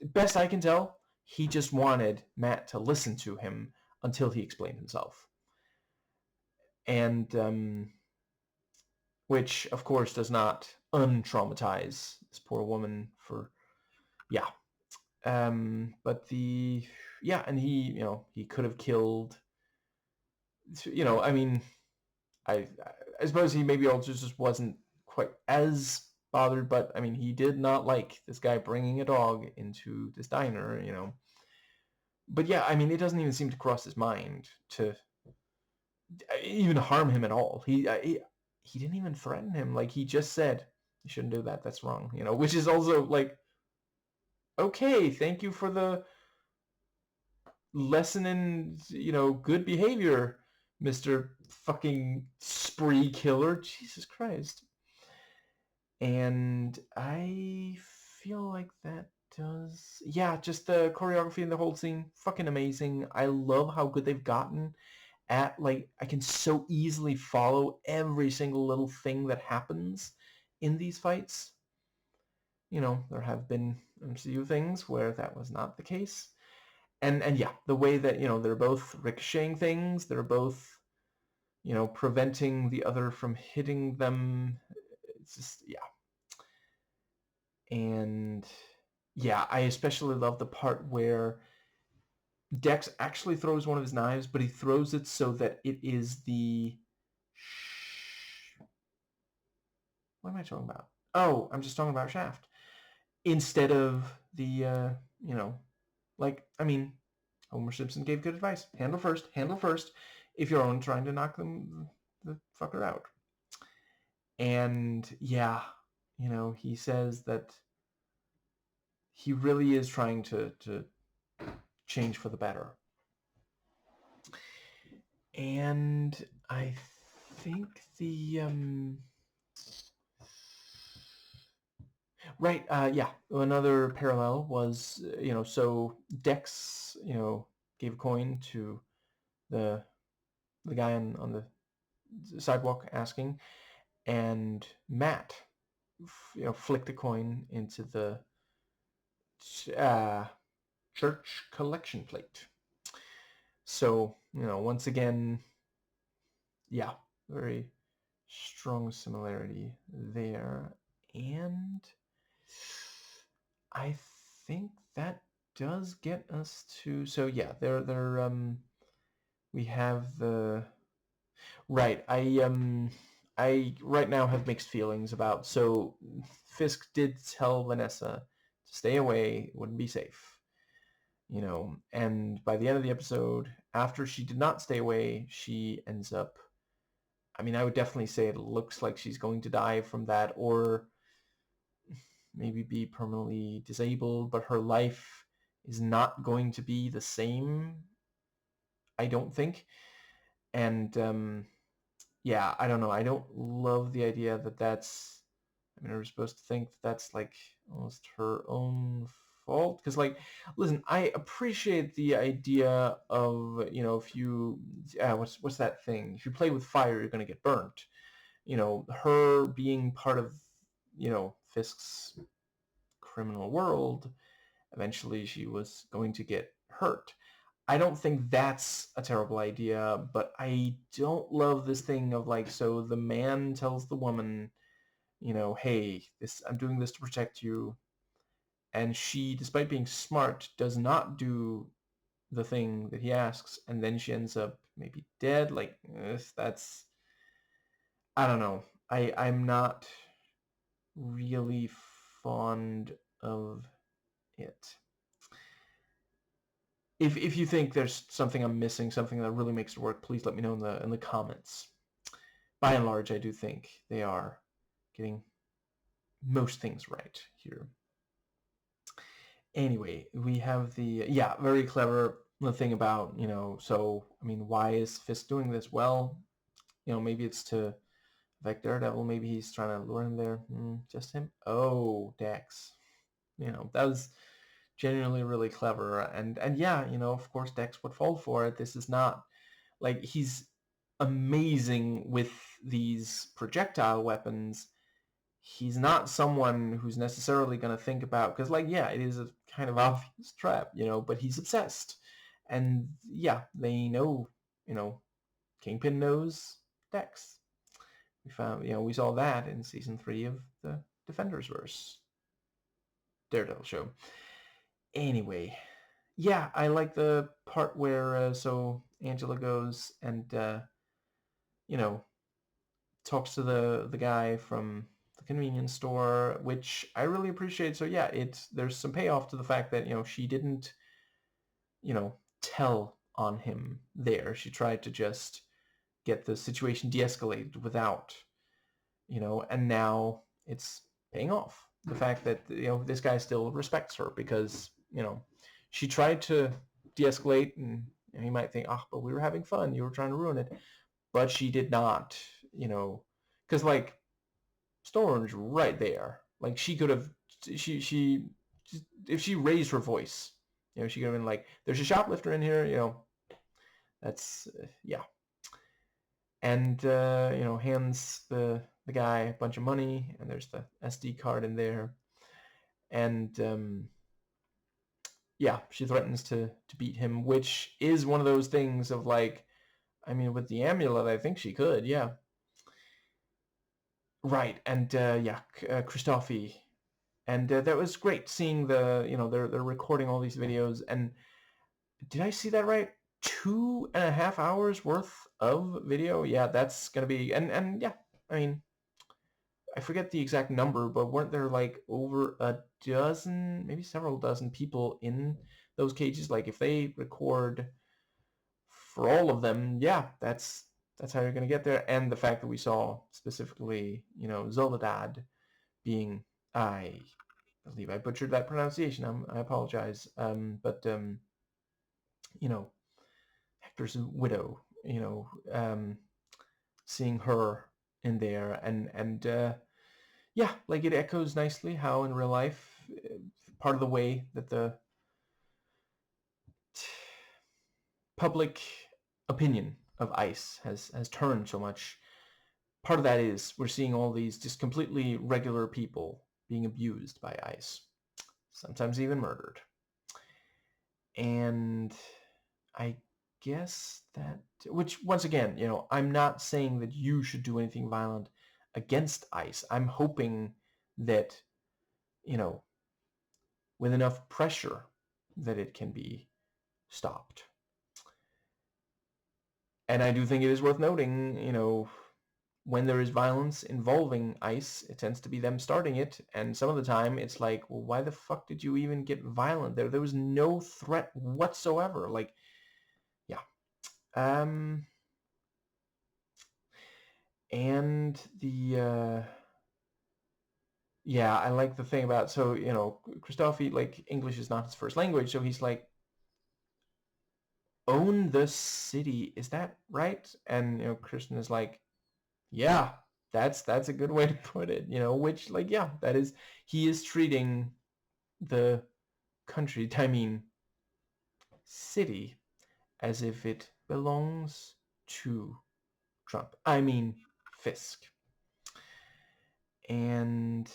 Best I can tell, He just wanted Matt to listen to him until he explained himself. And which, of course, does not untraumatize this poor woman for, yeah. But and he could have killed, I mean, I suppose he maybe also just wasn't quite as bothered, but I mean, he did not like this guy bringing a dog into this diner. But yeah, I mean, it doesn't even seem to cross his mind to even harm him at all. He didn't even threaten him. Like, he just said, "You shouldn't do that. That's wrong." Which is also like, okay, thank you for the lesson in good behavior, Mr. fucking spree killer. Jesus Christ. And I feel like that does, yeah, just the choreography and the whole scene, fucking amazing. I love how good they've gotten at, like, I can so easily follow every single little thing that happens in these fights. There have been MCU things where that was not the case. And yeah, the way that, they're both ricocheting things, they're both, preventing the other from hitting them. It's just, yeah. And yeah, I especially love the part where Dex actually throws one of his knives, but he throws it so that it is what am I talking about? Oh, I'm just talking about Shaft. Instead of the, I mean, Homer Simpson gave good advice. Handle first, if you're only trying to knock them the fucker out. And yeah, he says that he really is trying to change for the better. And I think the right, yeah, another parallel was, so Dex, gave a coin to the guy on the sidewalk asking, and Matt, flicked a coin into the church collection plate. So, once again, yeah, very strong similarity there. And I think that does get us to, so yeah, we have the, right, I right now have mixed feelings about, so Fisk did tell Vanessa to stay away, it wouldn't be safe. And by the end of the episode, after she did not stay away, she ends up, I mean, I would definitely say it looks like she's going to die from that, or maybe be permanently disabled, but her life is not going to be the same, I don't think. And yeah, I don't know. I don't love the idea that that's, I mean, are we supposed to think that that's like almost her own fault? Because, like, listen, I appreciate the idea of, if you, what's that thing? If you play with fire, you're going to get burnt. Her being part of, Fisk's criminal world, eventually she was going to get hurt. I don't think that's a terrible idea, but I don't love this thing of, like, so the man tells the woman, hey, I'm doing this to protect you, and she, despite being smart, does not do the thing that he asks, and then she ends up maybe dead. Like, that's, I don't know. I'm not really fond of it. If you think there's something I'm missing, something that really makes it work, please let me know in the comments. By and large, I do think they are getting most things right here. Anyway, we have the, yeah, very clever thing about, so, I mean, why is Fisk doing this? Well, maybe it's to affect Daredevil. Maybe he's trying to lure him there. Just him? Oh, Dex. That was genuinely really clever. And yeah, of course, Dex would fall for it. This is not, like, he's amazing with these projectile weapons. he's not someone who's necessarily going to think about, because like, yeah, it is a kind of obvious trap, but he's obsessed. And yeah, they know, Kingpin knows Dex. We saw that in season 3 of the Defenders verse Daredevil show. Anyway, yeah, I like the part where so Angela goes and talks to the guy from the convenience store, which I really appreciate. So yeah, there's some payoff to the fact that she didn't tell on him there. She tried to just get the situation de-escalated without, and now it's paying off. The fact that this guy still respects her because she tried to de-escalate, and he might think, but we were having fun. You were trying to ruin it, but she did not. Because like Storm's right there. Like she could have, she if she raised her voice, she could have been like, "There's a shoplifter in here," That's yeah. And hands the guy a bunch of money, and there's the SD card in there, and yeah, she threatens to beat him, which is one of those things of like, I mean, with the amulet, I think she could, yeah. Right, and yeah, Christophe, and that was great seeing they're recording all these videos, and did I see that right? 2.5 hours worth of video. Yeah, that's gonna be, and yeah, I mean, I forget the exact number, but weren't there like over a dozen, maybe several dozen people in those cages? Like if they record for all of them, yeah, that's how you're gonna get there. And the fact that we saw specifically, Soledad being, I believe I butchered that pronunciation. I apologize. But Hector's widow. Seeing her in there, and yeah, like it echoes nicely how in real life, part of the way that the public opinion of ICE has turned so much. Part of that is we're seeing all these just completely regular people being abused by ICE, sometimes even murdered. And I guess that, which once again, I'm not saying that you should do anything violent against ICE. I'm hoping that, with enough pressure that it can be stopped. And I do think it is worth noting, when there is violence involving ICE, it tends to be them starting it. And some of the time it's like, well, why the fuck did you even get violent there? There was no threat whatsoever. Like, yeah. And the, yeah, I like the thing about, so, Christophe, like, English is not his first language. So he's like, own the city. Is that right? And, Christian is like, yeah, that's a good way to put it, which, like, yeah, that is, he is treating the country, I mean, city, as if it belongs to Trump. I mean, Fisk. And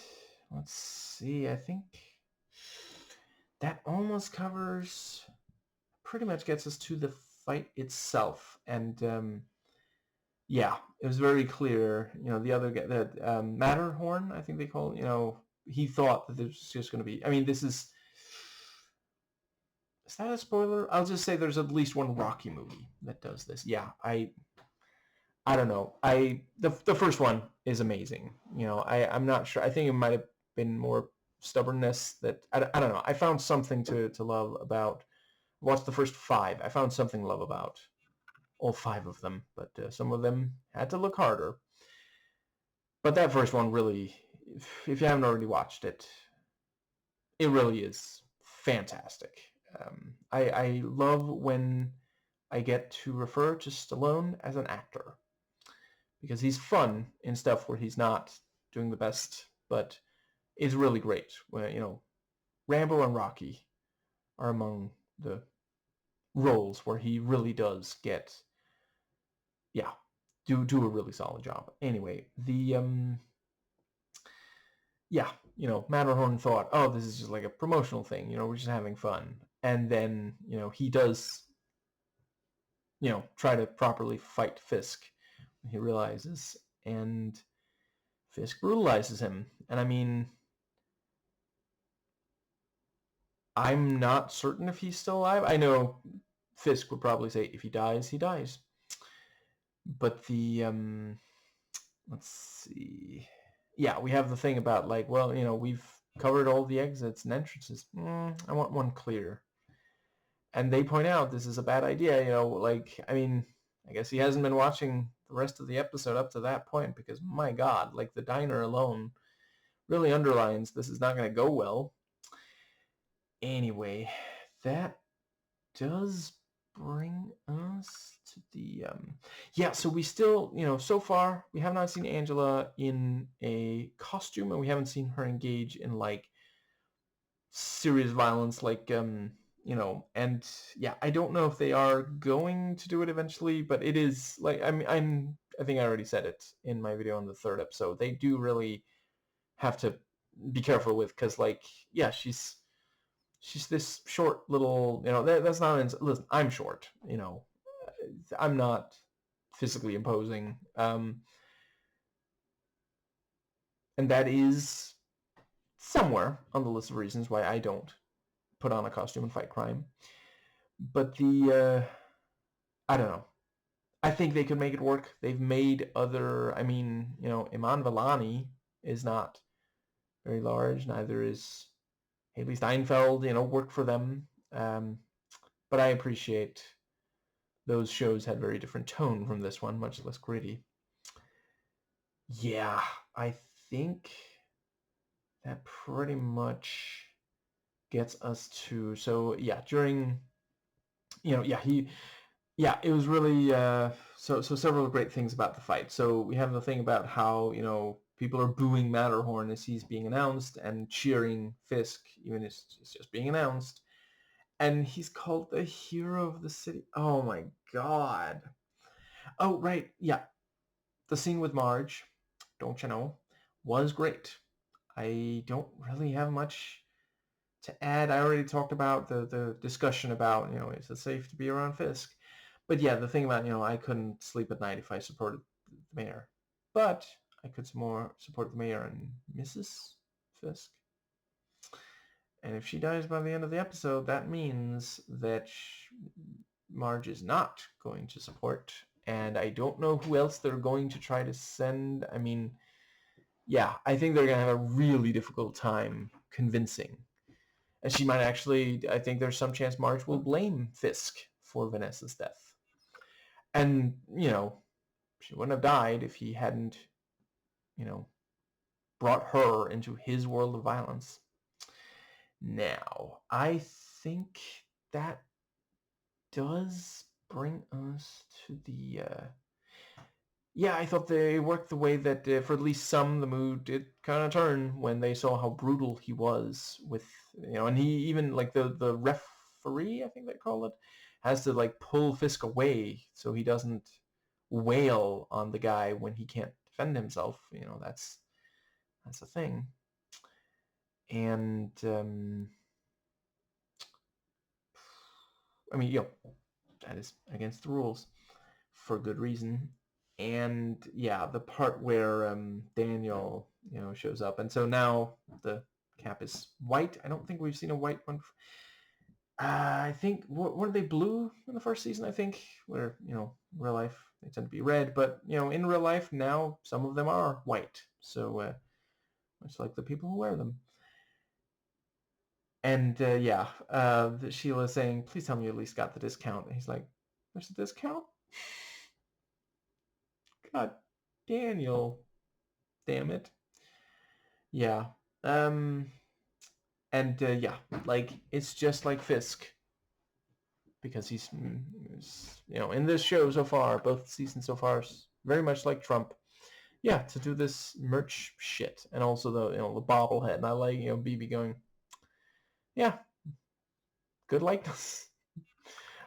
let's see, I think that almost covers, pretty much gets us to the fight itself. And yeah, it was very clear, the other guy, that Matterhorn, I think they call it, he thought that this was just going to be, I mean, is that a spoiler? I'll just say there's at least one Rocky movie that does this. Yeah, I don't know. The first one is amazing. I'm not sure. I think it might have been more stubbornness that, I don't know. I found something to love about, watch the first 5. I found something to love about all 5 of them, but some of them had to look harder. But that first one really, if you haven't already watched it, it really is fantastic. I love when I get to refer to Stallone as an actor, because he's fun in stuff where he's not doing the best, but it's really great. When, Rambo and Rocky are among the roles where he really does get, yeah, do a really solid job. Anyway, yeah, Matterhorn thought, oh, this is just like a promotional thing, we're just having fun. And then, he does, try to properly fight Fisk when he realizes, and Fisk brutalizes him. And I mean, I'm not certain if he's still alive. I know Fisk would probably say if he dies, he dies. But let's see. Yeah, we have the thing about like, well, we've covered all the exits and entrances. I want one clear. And they point out this is a bad idea, like, I mean, I guess he hasn't been watching the rest of the episode up to that point because, my God, like the diner alone really underlines this is not going to go well. Anyway, that does bring us to the yeah, so we still, so far we have not seen Angela in a costume, and we haven't seen her engage in like serious violence, like and yeah, I don't know if they are going to do it eventually, but it is like, I think I already said it in my video on the third episode, they do really have to be careful with, because like, yeah, she's this short little, that's not, listen, I'm short, I'm not physically imposing, and that is somewhere on the list of reasons why I don't put on a costume and fight crime. But I don't know. I think they could make it work. They've made other, I mean, Iman Vellani is not very large. Neither is Haley Steinfeld, work for them. But I appreciate those shows had very different tone from this one, much less gritty. Yeah, I think that pretty much gets us to, so yeah, during, it was really, so several great things about the fight. So we have the thing about how, people are booing Matterhorn as he's being announced and cheering Fisk even as it's just being announced. And he's called the hero of the city. Oh my God. Oh, right. Yeah. The scene with Marge, don't you know, was great. I don't really have much to add. I already talked about the discussion about, is it safe to be around Fisk? But yeah, the thing about, I couldn't sleep at night if I supported the mayor. But I could more support the mayor and Mrs. Fisk. And if she dies by the end of the episode, that means that Marge is not going to support. And I don't know who else they're going to try to send. I mean, yeah, I think they're going to have a really difficult time convincing. And she might actually, I think there's some chance Marge will blame Fisk for Vanessa's death. And, she wouldn't have died if he hadn't, brought her into his world of violence. Now, I think that does bring us to the yeah, I thought they worked the way that for at least some, the mood did kind of turn when they saw how brutal he was with, and he even, like, the referee, I think they call it, has to like pull Fisk away so he doesn't wail on the guy when he can't defend himself. That's a thing. And I mean, that is against the rules for good reason. And yeah, the part where Daniel, shows up, and so now the cap is white. I don't think we've seen a white one. I think weren't they blue in the first season? I think, where real life they tend to be red, but in real life now some of them are white. So much like the people who wear them. And yeah, Sheila's saying, "Please tell me you at least got the discount." And he's like, "There's a discount?" God, Daniel, damn it. Yeah. And yeah, like, it's just like Fisk, because he's in this show so far, both seasons so far, very much like Trump. Yeah, to do this merch shit, and also the the bobblehead. And I like BB going, yeah, good likeness.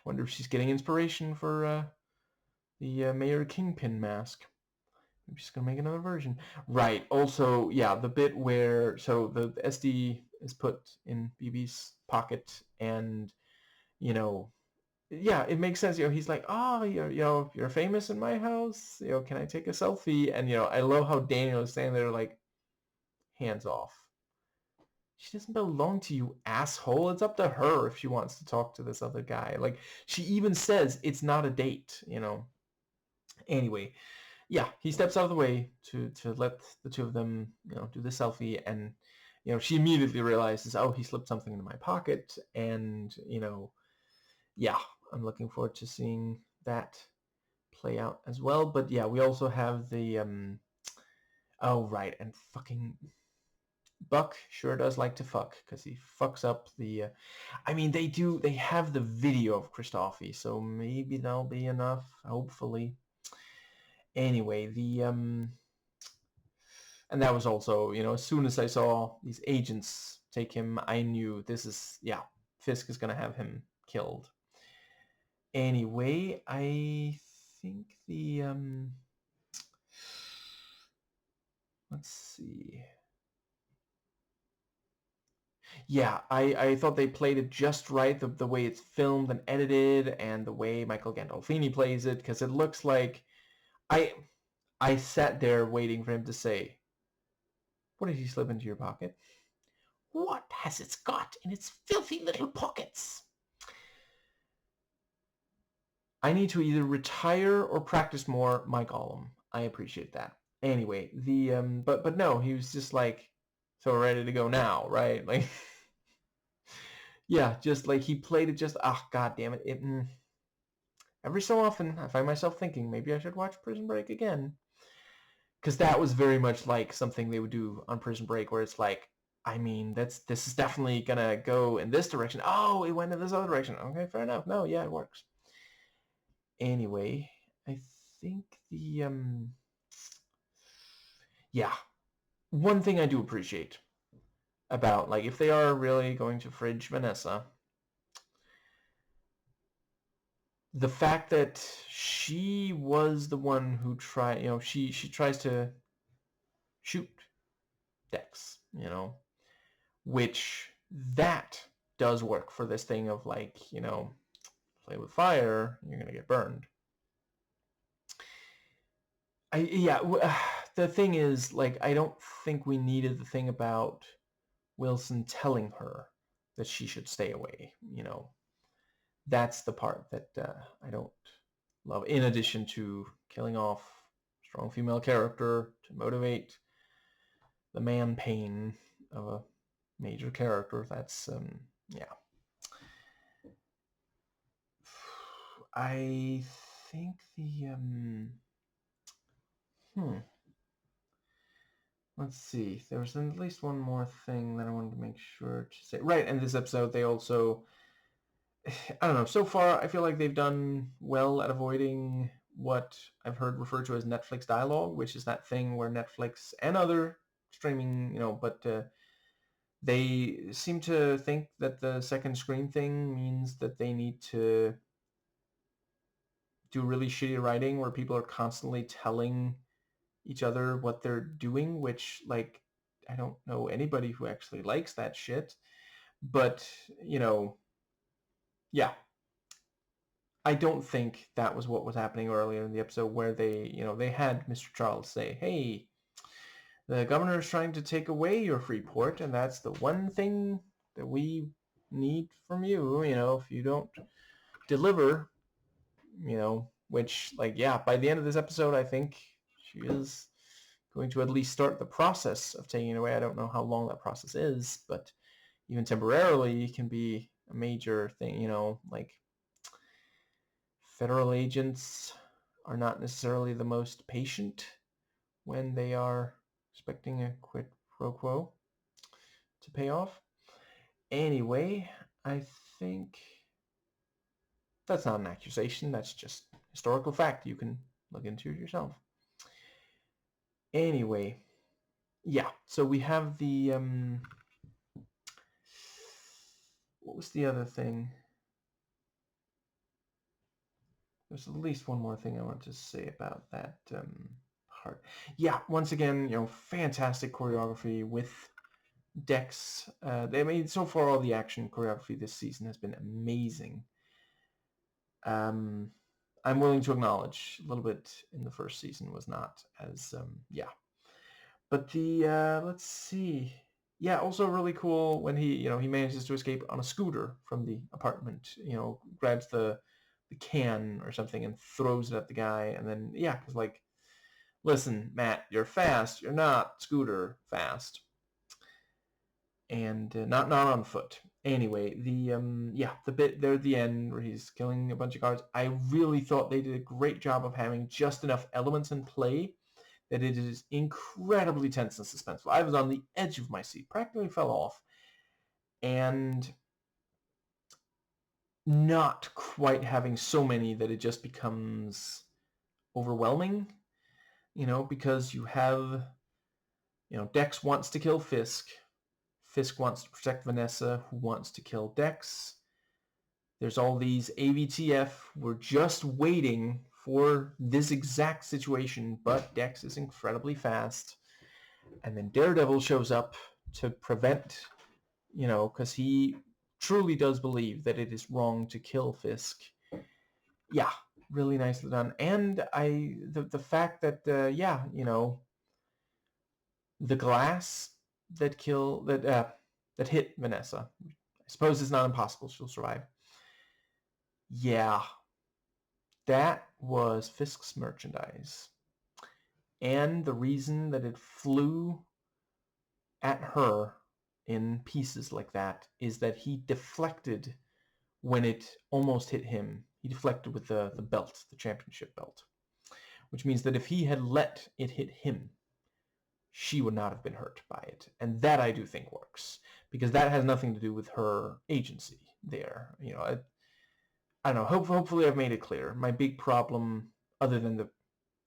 Wonder if she's getting inspiration for the Mayor Kingpin mask. I'm just gonna make another version. Right. Also, yeah, the bit where so the SD is put in BB's pocket, and you know, yeah, it makes sense. He's like, oh, you're famous in my house. Can I take a selfie? And I love how Daniel is standing there like, hands off. She doesn't belong to you, asshole. It's up to her if she wants to talk to this other guy. Like, she even says it's not a date. Anyway, yeah, he steps out of the way to let the two of them, do the selfie, and she immediately realizes, oh, he slipped something into my pocket, and yeah, I'm looking forward to seeing that play out as well. But yeah, we also have the oh right, and fucking Buck sure does like to fuck, because he fucks up the I mean, they have the video of Christoffy, so maybe that'll be enough, hopefully. Anyway, the and that was also, as soon as I saw these agents take him, I knew this is, yeah, Fisk is gonna have him killed. Anyway, I think the let's see. Yeah, I thought they played it just right, the way it's filmed and edited, and the way Michael Gandolfini plays it, because it looks like I I sat there waiting for him to say, "What did he slip into your pocket? What has it got in its filthy little pockets?" I need to either retire or practice more my Gollum. I appreciate that. Anyway, the but no, he was just like, so we're ready to go now, right? Like, yeah, just like he played it just, god damn it. Every so often, I find myself thinking maybe I should watch Prison Break again. Because that was very much like something they would do on Prison Break, where it's like, I mean, this is definitely gonna go in this direction. Oh, it went in this other direction. Okay, fair enough. No, yeah, it works. Anyway, I think the yeah, one thing I do appreciate about, like, if they are really going to fridge Vanessa, the fact that she was the one who she tries to shoot Dex, which that does work for this thing of, like, play with fire, you're gonna get burned. Yeah, the thing is, like, I don't think we needed the thing about Wilson telling her that she should stay away. That's the part that I don't love. In addition to killing off strong female character to motivate the man pain of a major character, that's yeah. I think the let's see. There was at least one more thing that I wanted to make sure to say. Right, in this episode, they also, I don't know, so far I feel like they've done well at avoiding what I've heard referred to as Netflix dialogue, which is that thing where Netflix and other streaming, but they seem to think that the second screen thing means that they need to do really shitty writing where people are constantly telling each other what they're doing, which, like, I don't know anybody who actually likes that shit. But, yeah. I don't think that was what was happening earlier in the episode, where they had Mr. Charles say, hey, the governor is trying to take away your free port, and that's the one thing that we need from you, if you don't deliver, which, like, yeah, by the end of this episode, I think she is going to at least start the process of taking it away. I don't know how long that process is, but even temporarily, it can be a major thing, like, federal agents are not necessarily the most patient when they are expecting a quid pro quo to pay off. Anyway, I think that's not an accusation. That's just historical fact. You can look into it yourself. Anyway, yeah. So we have the what was the other thing? There's at least one more thing I want to say about that heart. Yeah, once again, fantastic choreography with Dex. So far all the action choreography this season has been amazing. I'm willing to acknowledge a little bit in the first season was not as, But let's see. Yeah, also really cool when he manages to escape on a scooter from the apartment, grabs the can or something and throws it at the guy. And then, yeah, it's like, listen, Matt, you're fast. You're not scooter fast. And not on foot. Anyway, the bit there at the end where he's killing a bunch of guards, I really thought they did a great job of having just enough elements in play that it is incredibly tense and suspenseful. I was on the edge of my seat, practically fell off, and not quite having so many that it just becomes overwhelming, because you have, Dex wants to kill Fisk. Fisk wants to protect Vanessa, who wants to kill Dex. There's all these AVTF. We're just waiting for this exact situation, but Dex is incredibly fast. And then Daredevil shows up to prevent, because he truly does believe that it is wrong to kill Fisk. Yeah, really nicely done. And the fact that, the glass that hit Vanessa, I suppose it's not impossible she'll survive. Yeah, that was Fisk's merchandise. And the reason that it flew at her in pieces like that is that he deflected when it almost hit him. He deflected with the belt, the championship belt, which means that if he had let it hit him, she would not have been hurt by it. And that I do think works, because that has nothing to do with her agency there. I don't know. Hopefully I've made it clear. My big problem, other than the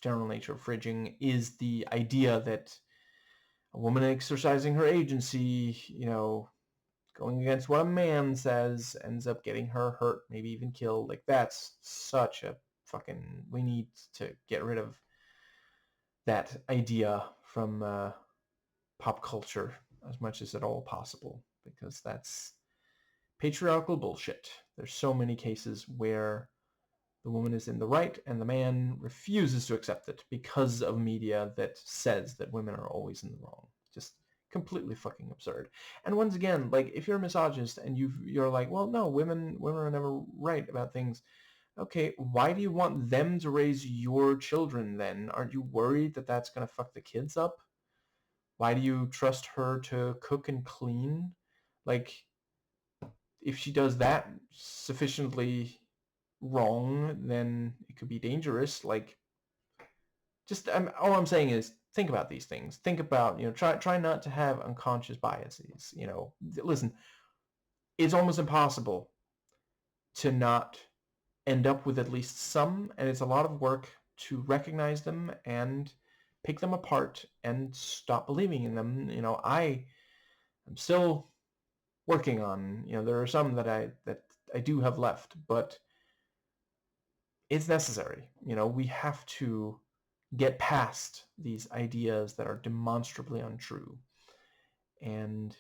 general nature of fridging, is the idea that a woman exercising her agency, going against what a man says, ends up getting her hurt, maybe even killed. Like, that's such a fucking... We need to get rid of that idea from pop culture as much as at all possible, because that's patriarchal bullshit. There's so many cases where the woman is in the right and the man refuses to accept it because of media that says that women are always in the wrong. Just completely fucking absurd. And once again, like, if you're a misogynist and you're like, well, no, women are never right about things. Okay, why do you want them to raise your children then? Aren't you worried that that's going to fuck the kids up? Why do you trust her to cook and clean? Like, if she does that sufficiently wrong, then it could be dangerous. Like, just all I'm saying is think about these things. Think about, try not to have unconscious biases. Listen, it's almost impossible to not end up with at least some, and it's a lot of work to recognize them and pick them apart and stop believing in them. I am still working on, there are some that I do have left, but it's necessary. We have to get past these ideas that are demonstrably untrue. And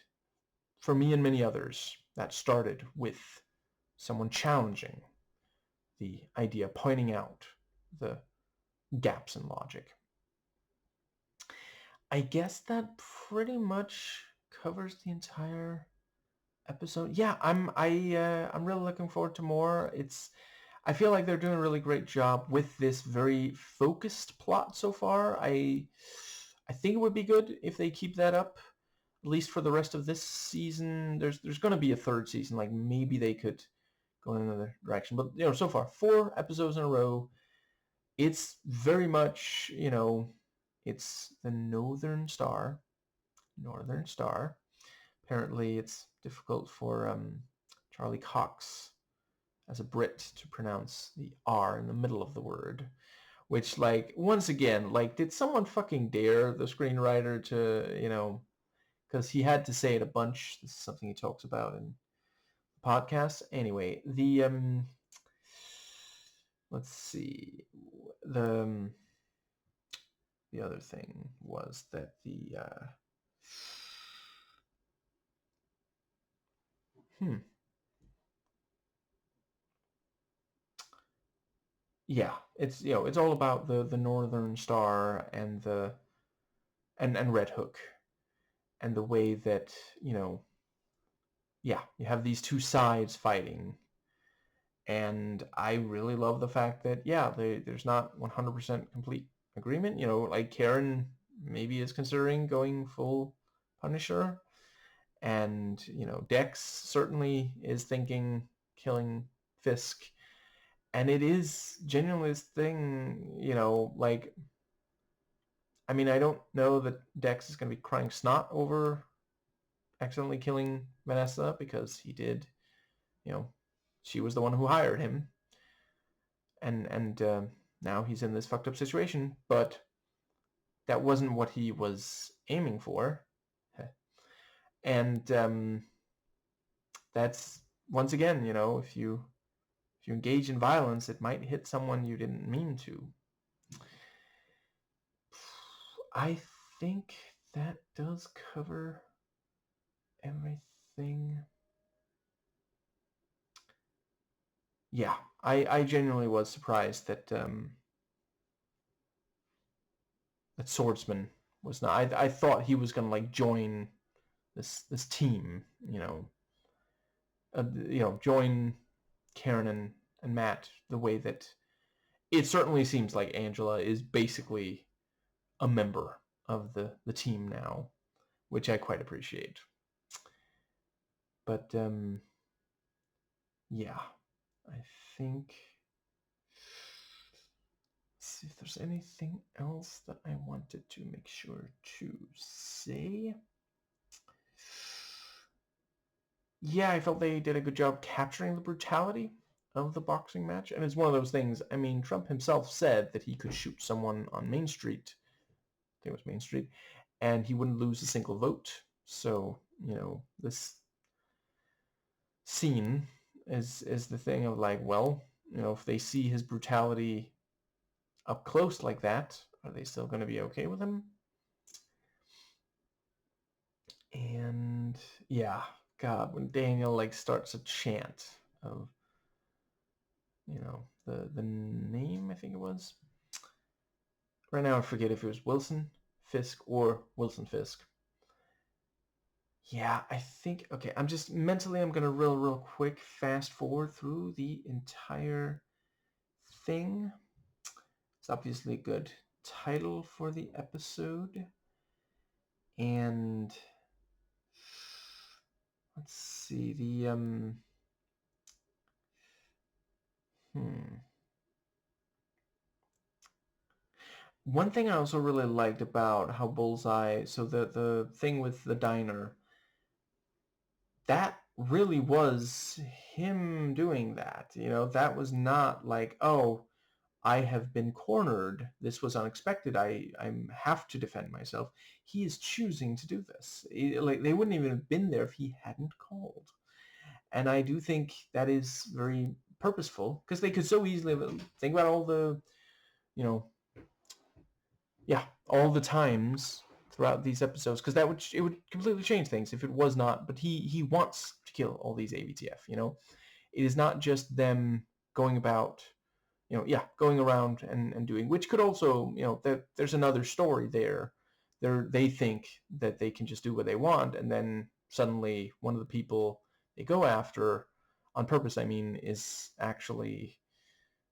for me and many others, that started with someone challenging the idea, pointing out the gaps in logic. I guess that pretty much covers the entire episode. Yeah, I'm really looking forward to more. I feel like they're doing a really great job with this very focused plot so far. I think it would be good if they keep that up, at least for the rest of this season. There's going to be a third season. Like, maybe they could go in another direction. But, so far, 4 episodes in a row. It's very much, it's the Northern Star. Apparently, it's difficult for Charlie Cox as a Brit to pronounce the R in the middle of the word. Which, like, once again, like, did someone fucking dare the screenwriter to, because he had to say it a bunch. This is something he talks about in the podcast. Anyway, let's see, the other thing was that yeah, it's it's all about the Northern Star and the and Red Hook and the way that yeah, you have these two sides fighting. And I really love the fact that yeah, there's not 100% complete agreement. Like Karen maybe is considering going full Punisher, and Dex certainly is thinking killing Fisk, and it is genuinely this thing. Like, I mean, I don't know that Dex is going to be crying snot over accidentally killing Vanessa, because he did. She was the one who hired him, and now he's in this fucked up situation. But that wasn't what he was aiming for, and that's once again, if you engage in violence, it might hit someone you didn't mean to. I think that does cover everything. Yeah, I genuinely was surprised that that Swordsman was not. I thought he was gonna like join this team, join Karen and Matt, the way that it certainly seems like Angela is basically a member of the team now, which I quite appreciate. But yeah, I think. Let's see if there's anything else that I wanted to make sure to say. Yeah, I felt they did a good job capturing the brutality of the boxing match. And it's one of those things, I mean, Trump himself said that he could shoot someone on Main Street, I think it was Main Street, and he wouldn't lose a single vote. So, this scene is the thing of like, well, if they see his brutality up close like that, are they still going to be okay with him? And yeah, God, when Daniel like starts a chant of the name, I think it was. Right now I forget if it was Wilson Fisk or Wilson Fisk. Yeah, I think, okay, I'm going to real quick fast forward through the entire thing. It's obviously a good title for the episode. And let's see, one thing I also really liked about how Bullseye, so the thing with the diner, that really was him doing that. That was not like, oh, I have been cornered. This was unexpected. I have to defend myself. He is choosing to do this. Like, they wouldn't even have been there if he hadn't called. And I do think that is very purposeful, because they could so easily think about all the, all the times throughout these episodes, because it would completely change things if it was not. But he wants to kill all these AVTF. It is not just them going about, going around and doing, which could also, there's another story there. They think that they can just do what they want, and then suddenly one of the people they go after, on purpose I mean, is actually,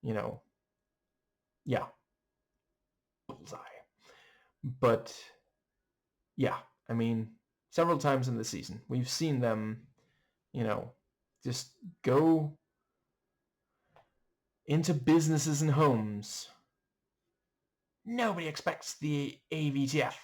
yeah, Bullseye. But yeah, I mean, several times in the season we've seen them, just go into businesses and homes. Nobody expects the AVTF